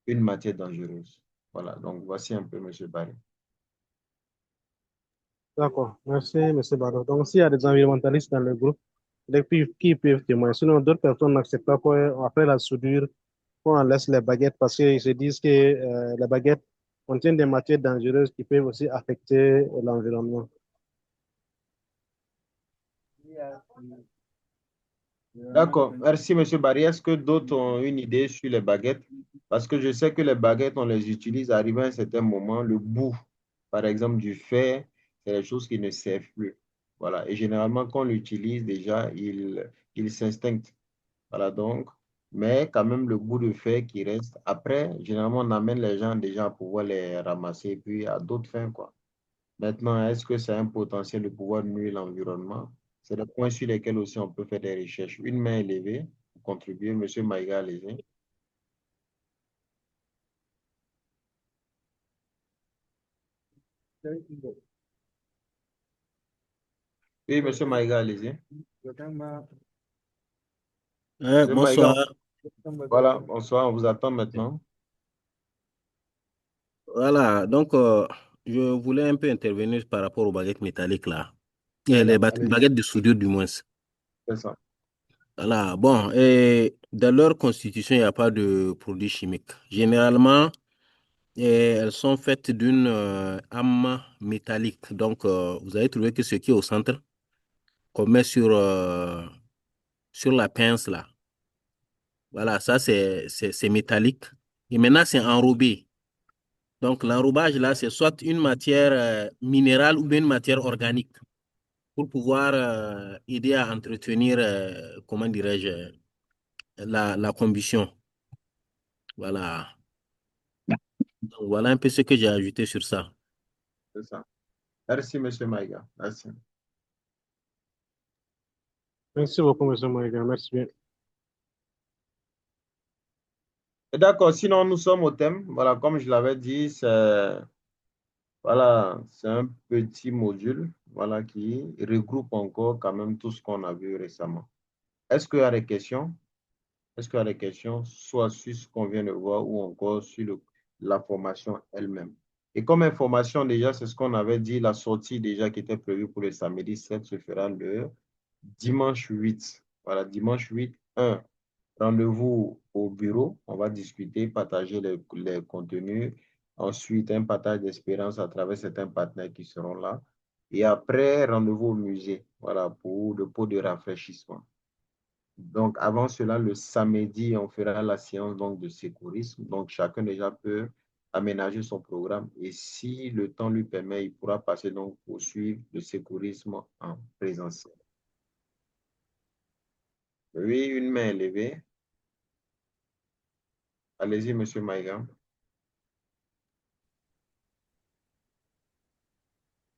Speaker 1: une matière dangereuse. Voilà, donc voici un peu, M. Barry.
Speaker 6: D'accord. Merci, M. Bado. Donc, s'il y a des environnementalistes dans le groupe, qui peuvent témoigner. Sinon, d'autres personnes n'acceptent pas qu'après la soudure, qu'on laisse les baguettes parce qu'ils se disent que les baguettes contiennent des matières dangereuses qui peuvent aussi affecter l'environnement.
Speaker 1: D'accord. Merci, M. Barry. Est-ce que d'autres ont une idée sur les baguettes? Parce que je sais que les baguettes, on les utilise arrivé à un certain moment. Le bout, par exemple, du fer, c'est des choses qui ne servent plus. Voilà. Et généralement, quand on l'utilise, déjà, il s'instincte. Voilà, donc. Mais quand même, le bout de fer qui reste. Après, généralement, on amène les gens déjà à pouvoir les ramasser, puis à d'autres fins, quoi. Maintenant, est-ce que ça a un potentiel de pouvoir nuire l'environnement? C'est le point sur lesquels aussi on peut faire des recherches. Une main est levée pour contribuer. Monsieur Maïga, allez-y. Oui, Monsieur Maïga, allez-y. Monsieur Maïga,
Speaker 12: Bonsoir.
Speaker 1: voilà, bonsoir, on vous attend maintenant.
Speaker 12: Voilà, donc je voulais un peu intervenir par rapport aux baguettes métalliques là. Et les
Speaker 1: Voilà, allez-y,
Speaker 12: baguettes de soudure du moins.
Speaker 1: c'est ça.
Speaker 12: Voilà, bon, et dans leur constitution, il n'y a pas de produits chimiques. Généralement, elles sont faites d'une âme métallique. Donc, vous allez trouver que ce qui est au centre, qu'on met sur la pince là. Voilà, ça c'est métallique. Et maintenant, c'est enrobé. Donc, l'enrobage là, c'est soit une matière minérale ou bien une matière organique pour pouvoir aider à entretenir, comment dirais-je, la combustion. Voilà. Donc, voilà un peu ce que j'ai ajouté sur ça.
Speaker 1: C'est ça. Merci, Monsieur Maïga. Merci.
Speaker 6: Merci beaucoup, M. Maïga. Merci bien.
Speaker 1: Et d'accord, sinon nous sommes au thème. Voilà, comme je l'avais dit, voilà, c'est un petit module voilà, qui regroupe encore quand même tout ce qu'on a vu récemment. Est-ce qu'il y a des questions? Est-ce qu'il y a des questions, soit sur ce qu'on vient de voir ou encore sur la formation elle-même? Et comme information, déjà, c'est ce qu'on avait dit, la sortie déjà qui était prévue pour le samedi 7 se fera le dimanche 8. Voilà, dimanche 8, 1. Rendez-vous au bureau, on va discuter, partager les contenus. Ensuite, un partage d'expérience à travers certains partenaires qui seront là. Et après, rendez-vous au musée, voilà, pour le pot de rafraîchissement. Donc, avant cela, le samedi, on fera la séance donc, de secourisme. Donc, chacun déjà peut aménager son programme. Et si le temps lui permet, il pourra passer donc pour suivre le secourisme en présentiel. Oui, une main est levée. Allez-y, Monsieur Maïga.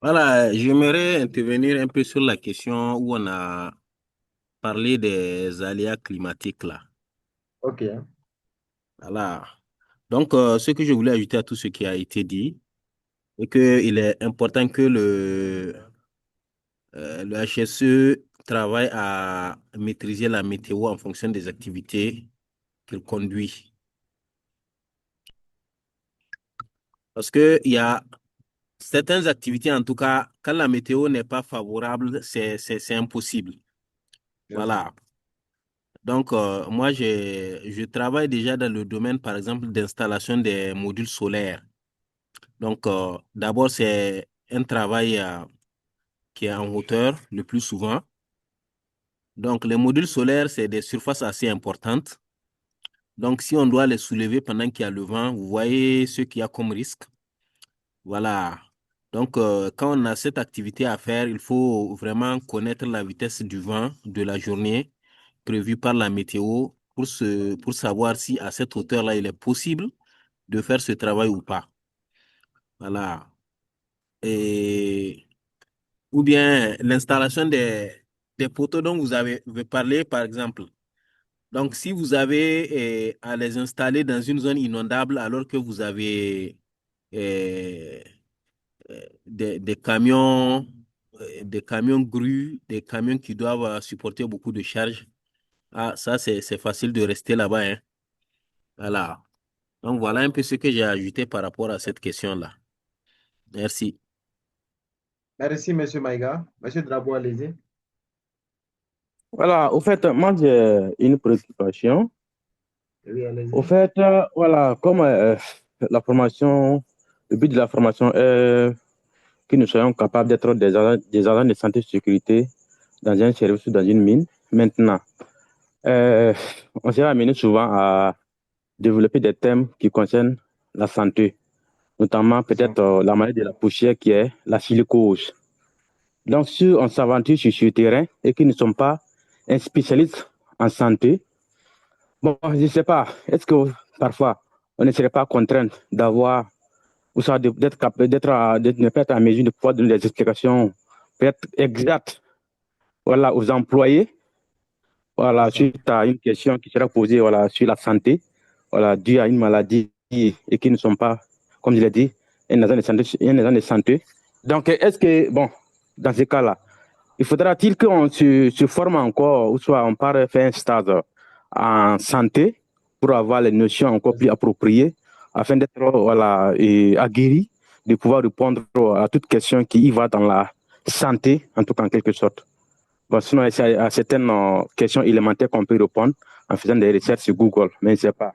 Speaker 12: Voilà, j'aimerais intervenir un peu sur la question où on a parlé des aléas climatiques là.
Speaker 1: OK.
Speaker 12: Voilà. Donc, ce que je voulais ajouter à tout ce qui a été dit, est qu'il est important que le HSE travaille à maîtriser la météo en fonction des activités qu'il conduit. Parce qu'il y a certaines activités, en tout cas, quand la météo n'est pas favorable, c'est impossible.
Speaker 1: Bien
Speaker 12: Voilà. Donc, moi, je travaille déjà dans le domaine, par exemple, d'installation des modules solaires. Donc, d'abord, c'est un travail qui est en hauteur le plus souvent. Donc, les modules solaires, c'est des surfaces assez importantes. Donc, si on doit les soulever pendant qu'il y a le vent, vous voyez ce qu'il y a comme risque. Voilà. Donc, quand on a cette activité à faire, il faut vraiment connaître la vitesse du vent de la journée prévue par la météo pour savoir si à cette hauteur-là, il est possible de faire ce travail ou pas. Voilà. Et, ou bien l'installation des poteaux dont vous avez parlé, par exemple. Donc, si vous avez à les installer dans une zone inondable alors que vous avez euh, des camions grues, des camions qui doivent supporter beaucoup de charges, ah, ça, c'est facile de rester là-bas, hein. Voilà. Donc, voilà un peu ce que j'ai ajouté par rapport à cette question-là. Merci.
Speaker 1: Merci, Monsieur Maïga. Monsieur Drabo, allez-y.
Speaker 2: Voilà, au fait, moi j'ai une préoccupation.
Speaker 1: Oui, allez-y.
Speaker 2: Au fait, voilà, comme la formation, le but de la formation est que nous soyons capables d'être des agents de santé et de sécurité dans un service ou dans une mine. Maintenant, on s'est amené souvent à développer des thèmes qui concernent la santé, notamment peut-être la maladie de la poussière qui est la silicose. Donc, si on s'aventure sur ce terrain et que nous ne sommes pas un spécialiste en santé, bon, je ne sais pas, est-ce que parfois on ne serait pas contraint d'avoir, ou soit d'être capable, de ne pas être en mesure de pouvoir donner des explications peut-être exactes, voilà, aux employés, voilà, suite à une question qui sera posée, voilà, sur la santé, voilà, due à une maladie et qui ne sont pas, comme je l'ai dit, un agent de santé, un agent de santé. Donc, est-ce que, bon, dans ce cas-là, il faudra-t-il qu'on se forme encore, ou soit on part faire un stage en santé pour avoir les notions encore plus appropriées, afin d'être voilà, aguerri, de pouvoir répondre à toute question qui y va dans la santé, en tout cas en quelque sorte. Bon, sinon, il y a certaines questions élémentaires qu'on peut répondre en faisant des recherches sur Google, mais je ne sais pas.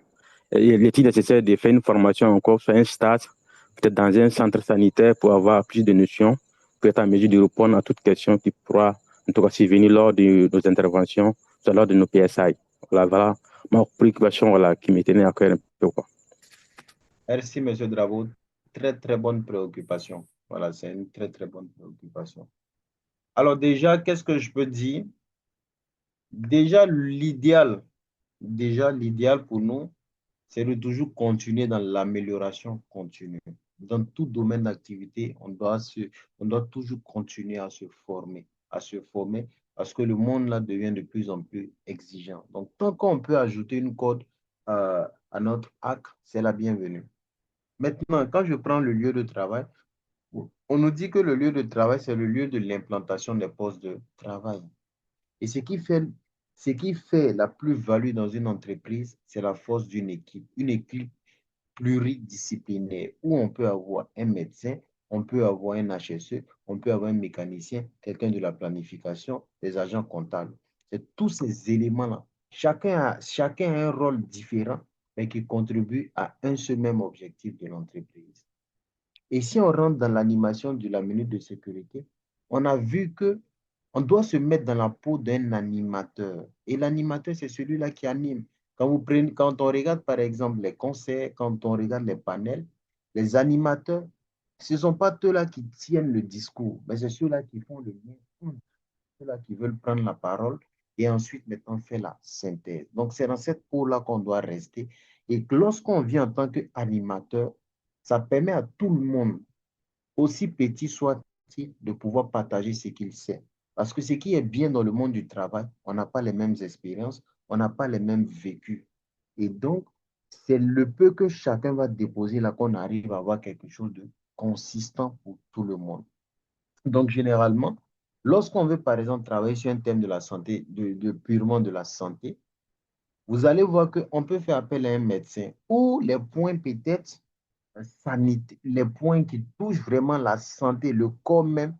Speaker 2: Il est nécessaire de faire une formation encore, faire un stage, peut-être dans un centre sanitaire pour avoir plus de notions, pour être en mesure de répondre à toute question qui pourra, en tout cas, survenir lors de nos interventions, soit lors de nos PSI. Voilà ma préoccupation voilà, qui me tenait à cœur un peu. Quoi.
Speaker 1: Merci, M. Dravo. Très, très bonne préoccupation. Voilà, c'est une très, très bonne préoccupation. Alors déjà, qu'est-ce que je peux dire? Déjà, l'idéal pour nous, c'est de toujours continuer dans l'amélioration continue. Dans tout domaine d'activité, on doit toujours continuer à se former, parce que le monde là devient de plus en plus exigeant. Donc, tant qu'on peut ajouter une corde à notre arc, c'est la bienvenue. Maintenant, quand je prends le lieu de travail, on nous dit que le lieu de travail, c'est le lieu de l'implantation des postes de travail. Et ce qui fait la plus-value dans une entreprise, c'est la force d'une équipe. Une équipe pluridisciplinaire où on peut avoir un médecin, on peut avoir un HSE, on peut avoir un mécanicien, quelqu'un de la planification, des agents comptables. C'est tous ces éléments-là. Chacun a un rôle différent, mais qui contribue à un seul même objectif de l'entreprise. Et si on rentre dans l'animation de la minute de sécurité, on a vu que on doit se mettre dans la peau d'un animateur. Et l'animateur, c'est celui-là qui anime. Quand on regarde, par exemple, les concerts, quand on regarde les panels, les animateurs, ce ne sont pas ceux-là qui tiennent le discours, mais c'est ceux-là qui font le lien, ceux-là qui veulent prendre la parole et ensuite, maintenant, faire la synthèse. Donc, c'est dans cette peau-là qu'on doit rester. Et que lorsqu'on vient en tant qu'animateur, ça permet à tout le monde, aussi petit soit-il, de pouvoir partager ce qu'il sait. Parce que ce qui est bien dans le monde du travail, on n'a pas les mêmes expériences, on n'a pas les mêmes vécus. Et donc, c'est le peu que chacun va déposer là qu'on arrive à avoir quelque chose de consistant pour tout le monde. Donc, généralement, lorsqu'on veut, par exemple, travailler sur un thème de la santé, purement de la santé, vous allez voir qu'on peut faire appel à un médecin ou les points peut-être sanitaires, les points qui touchent vraiment la santé, le corps même,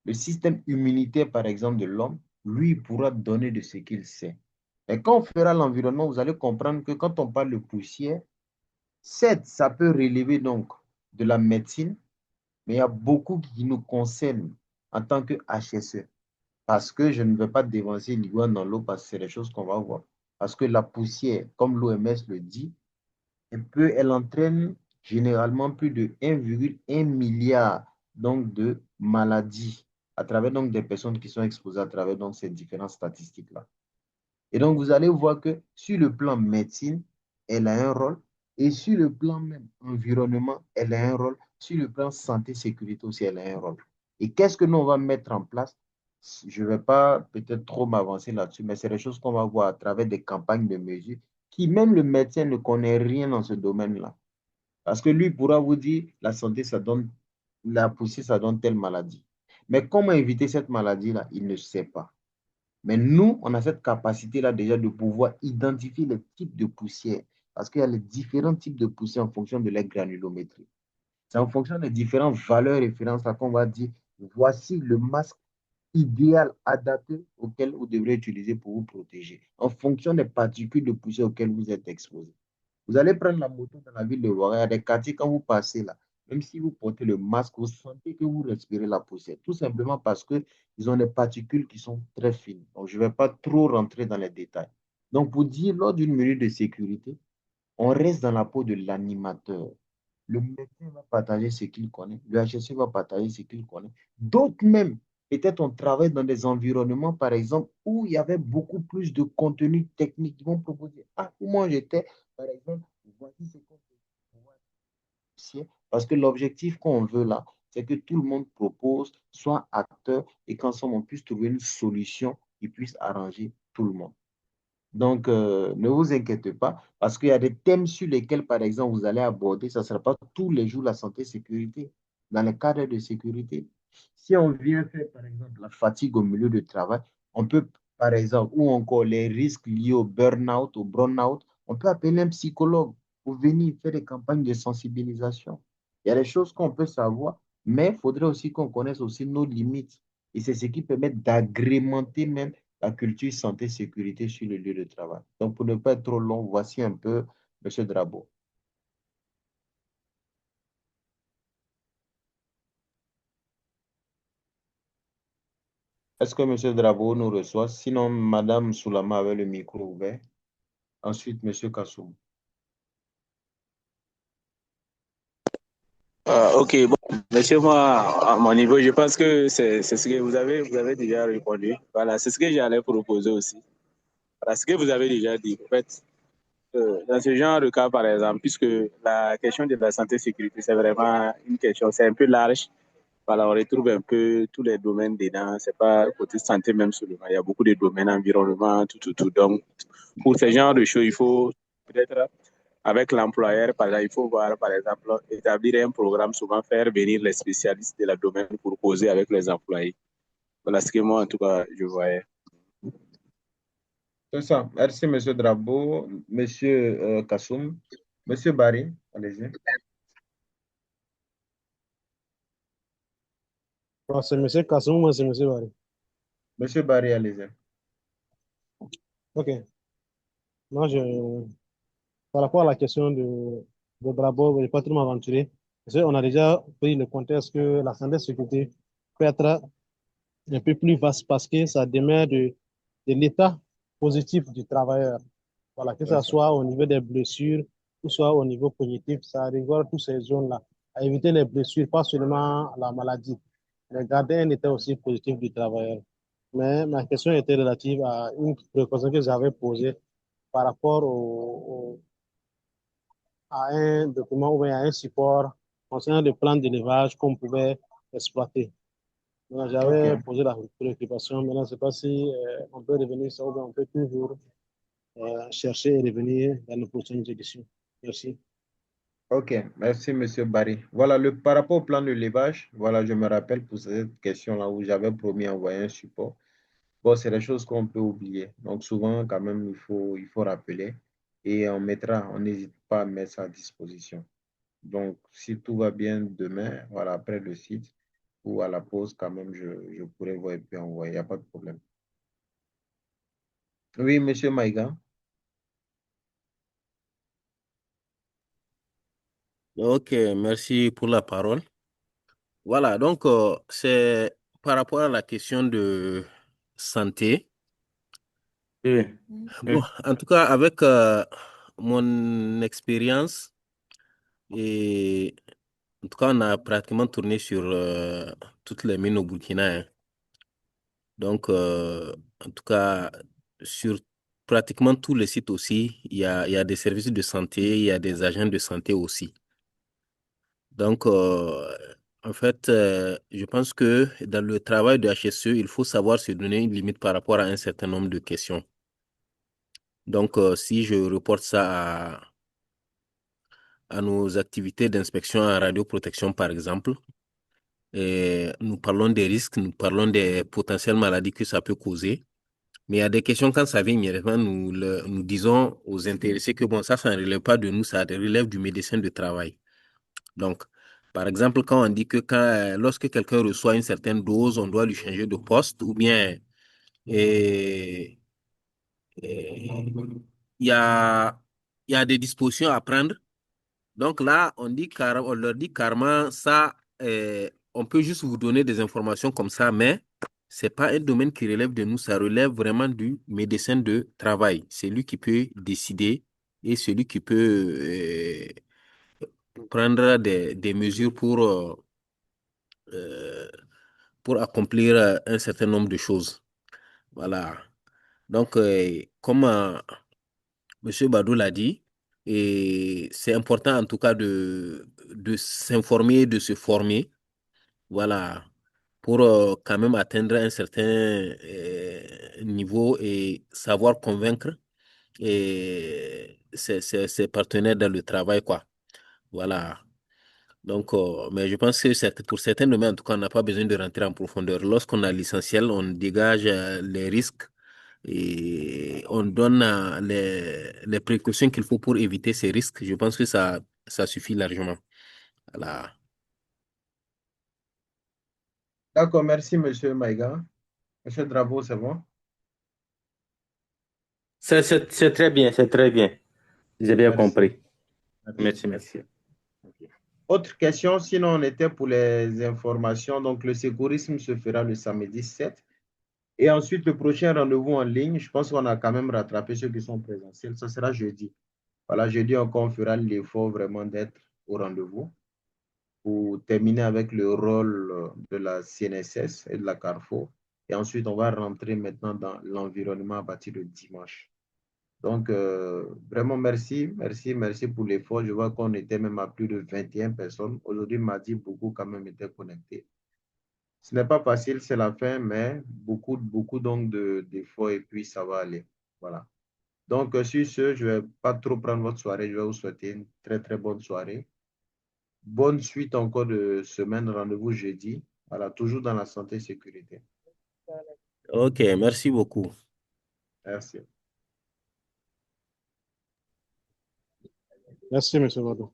Speaker 1: le système immunitaire, par exemple, de l'homme, lui pourra donner de ce qu'il sait. Et quand on fera l'environnement, vous allez comprendre que quand on parle de poussière, certes, ça peut relever donc de la médecine, mais il y a beaucoup qui nous concernent en tant que HSE. Parce que je ne vais pas dévancer l'iguane dans l'eau parce que c'est des choses qu'on va voir. Parce que la poussière, comme l'OMS le dit, elle entraîne généralement plus de 1,1 milliard donc, de maladies à travers donc, des personnes qui sont exposées à travers donc, ces différentes statistiques-là. Et donc, vous allez voir que sur le plan médecine, elle a un rôle, et sur le plan même environnement, elle a un rôle, sur le plan santé-sécurité aussi, elle a un rôle. Et qu'est-ce que nous, on va mettre en place? Je ne vais pas peut-être trop m'avancer là-dessus, mais c'est des choses qu'on va voir à travers des campagnes de mesures qui, même le médecin ne connaît rien dans ce domaine-là. Parce que lui pourra vous dire, la santé, ça donne, la poussière, ça donne telle maladie. Mais comment éviter cette maladie-là? Il ne sait pas. Mais nous, on a cette capacité-là déjà de pouvoir identifier les types de poussière. Parce qu'il y a les différents types de poussière en fonction de leur granulométrie. C'est en fonction des différentes valeurs références qu'on va dire, voici le masque idéal adapté auquel vous devrez utiliser pour vous protéger, en fonction des particules de poussière auxquelles vous êtes exposé. Vous allez prendre la moto dans la ville de Ouaga, il y a des quartiers, quand vous passez là,
Speaker 9: même si vous portez le masque, vous sentez que vous respirez la poussière, tout simplement parce qu'ils ont des particules qui sont très fines. Donc, je ne vais pas trop rentrer dans les détails. Donc, pour dire, lors d'une mesure de sécurité, on reste dans la peau de l'animateur. Le médecin va partager ce qu'il connaît, le HSC va partager ce qu'il connaît. D'autres même, peut-être on travaille dans des environnements, par exemple, où il y avait beaucoup plus de contenu technique. Ils vont proposer, ah, où moi j'étais, par exemple, voici ce qu'on peut. Parce que l'objectif qu'on veut là, c'est que tout le monde propose, soit acteur, et qu'ensemble on puisse trouver une solution qui puisse arranger tout le monde. Donc, ne vous inquiétez pas, parce qu'il y a des thèmes sur lesquels, par exemple, vous allez aborder, ça ne sera pas tous les jours la santé sécurité, dans le cadre de sécurité. Si on vient faire, par exemple, la fatigue au milieu du travail, on peut, par exemple, ou encore les risques liés au burn-out, au burn-out, on peut appeler un psychologue pour venir faire des campagnes de sensibilisation. Il y a des choses qu'on peut savoir, mais il faudrait aussi qu'on connaisse aussi nos limites. Et c'est ce qui permet d'agrémenter même la culture santé-sécurité sur le lieu de travail. Donc, pour ne pas être trop long, voici un peu M. Drabo. Est-ce que M. Drabo nous reçoit? Sinon, Mme Soulama avait le micro ouvert. Ensuite, M. Kassoum.
Speaker 13: Ok, bon, monsieur, moi, à mon niveau, je pense que c'est ce que vous avez déjà répondu. Voilà, c'est ce que j'allais proposer aussi. Voilà, ce que vous avez déjà dit. En fait, dans ce genre de cas, par exemple, puisque la question de la santé-sécurité, c'est vraiment une question, c'est un peu large. Voilà, on retrouve un peu tous les domaines dedans. C'est pas côté santé même seulement. Il y a beaucoup de domaines, environnement, tout. Donc, pour ce genre de choses, il faut peut-être avec l'employeur, par exemple, il faut voir, par exemple, établir un programme, souvent faire venir les spécialistes de la domaine pour causer avec les employés. Voilà ce que moi, en tout cas, je voyais.
Speaker 1: C'est ça. Merci, M. Drabo. M. Kassoum. M. Barry, allez-y.
Speaker 6: C'est M. Kassoum ou c'est M. Barry?
Speaker 1: M. Barry, allez-y.
Speaker 6: Ok. Moi, par rapport à la question de Brabo, je ne vais pas trop m'aventurer. Parce qu'on a déjà pris le contexte que la santé sécurité peut être un peu plus vaste parce que ça demeure de l'état positif du travailleur. Voilà, que ce soit au niveau des blessures, ou soit au niveau cognitif, ça rigole toutes ces zones-là. À éviter les blessures, pas seulement la maladie, mais garder un état aussi positif du travailleur. Mais ma question était relative à une préoccupation que j'avais posée par rapport à un document ou bien à un support concernant le plan d'élevage qu'on pouvait exploiter. J'avais
Speaker 1: OK.
Speaker 6: posé la préoccupation, mais je ne sais pas si on peut revenir sur ça ou bien on peut toujours chercher et revenir dans nos prochaines éditions. Merci.
Speaker 1: OK. Merci, M. Barry. Voilà, par rapport au plan de levage, voilà, je me rappelle pour cette question-là où j'avais promis envoyer un support. Bon, c'est des choses qu'on peut oublier. Donc, souvent, quand même, il faut rappeler et on n'hésite pas à mettre ça à disposition. Donc, si tout va bien demain, voilà, après le site ou à la pause, quand même, je pourrais voir et puis envoyer. Il n'y a pas de problème. Oui, Monsieur Maïga.
Speaker 12: Ok, merci pour la parole. Voilà, donc c'est par rapport à la question de santé. Bon, en tout cas, avec mon expérience, et en tout cas, on a pratiquement tourné sur toutes les mines au Burkina, hein. Donc, en tout cas, sur pratiquement tous les sites aussi, il y a des services de santé, il y a des agents de santé aussi. Donc, en fait, je pense que dans le travail de HSE, il faut savoir se donner une limite par rapport à un certain nombre de questions. Donc, si je reporte ça à nos activités d'inspection en radioprotection, par exemple, et nous parlons des risques, nous parlons des potentielles maladies que ça peut causer. Mais il y a des questions, quand ça vient immédiatement, nous disons aux intéressés que bon, ça ne relève pas de nous, ça relève du médecin de travail. Donc, par exemple, quand on dit que lorsque quelqu'un reçoit une certaine dose, on doit lui changer de poste, ou bien et, et, il y a des dispositions à prendre Donc là, on leur dit carrément ça, on peut juste vous donner des informations comme ça, mais c'est pas un domaine qui relève de nous, ça relève vraiment du médecin de travail. C'est lui qui peut décider et celui qui peut prendre des mesures euh, pour accomplir un certain nombre de choses. Voilà. Donc, comme M. Badou l'a dit, et c'est important en tout cas de s'informer, de se former, voilà, pour quand même atteindre un certain niveau et savoir convaincre ses partenaires dans le travail, quoi. Voilà. Donc, mais je pense que pour certains domaines, en tout cas, on n'a pas besoin de rentrer en profondeur. Lorsqu'on a l'essentiel, on dégage les risques et on donne les précautions qu'il faut pour éviter ces risques. Je pense que ça suffit largement. Voilà.
Speaker 1: D'accord, merci, M. Maïga. M. Drabo, c'est bon?
Speaker 2: C'est très bien, c'est très bien. J'ai bien
Speaker 1: Merci.
Speaker 2: compris.
Speaker 1: Merci.
Speaker 2: Merci.
Speaker 1: Autre question, sinon on était pour les informations. Donc, le secourisme se fera le samedi 7. Et ensuite, le prochain rendez-vous en ligne, je pense qu'on a quand même rattrapé ceux qui sont présentiels. Ce sera jeudi. Voilà, jeudi encore, on fera l'effort vraiment d'être au rendez-vous pour terminer avec le rôle de la CNSS et de la Carrefour. Et ensuite, on va rentrer maintenant dans l'environnement à partir de dimanche. Donc, vraiment, merci pour l'effort. Je vois qu'on était même à plus de 21 personnes. Aujourd'hui, mardi, beaucoup quand même étaient connectés. Ce n'est pas facile, c'est la fin, mais beaucoup donc d'efforts et puis ça va aller. Voilà. Donc, sur ce, je ne vais pas trop prendre votre soirée. Je vais vous souhaiter une très, très bonne soirée. Bonne suite encore de semaine. Rendez-vous jeudi. Voilà, toujours dans la santé et sécurité.
Speaker 12: Ok, merci beaucoup.
Speaker 1: Merci.
Speaker 6: Merci, M. Badou.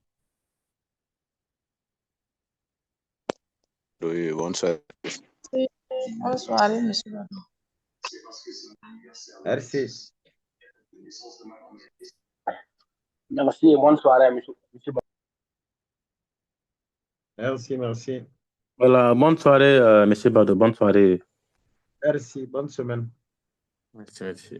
Speaker 13: Oui, bonne soirée.
Speaker 14: Bonne soirée, monsieur Badou.
Speaker 1: Merci.
Speaker 3: Merci et bonne soirée, monsieur.
Speaker 1: Merci.
Speaker 2: Voilà, bonne soirée, M. Badou. Bonne soirée.
Speaker 1: Merci. Bonne semaine.
Speaker 2: Merci.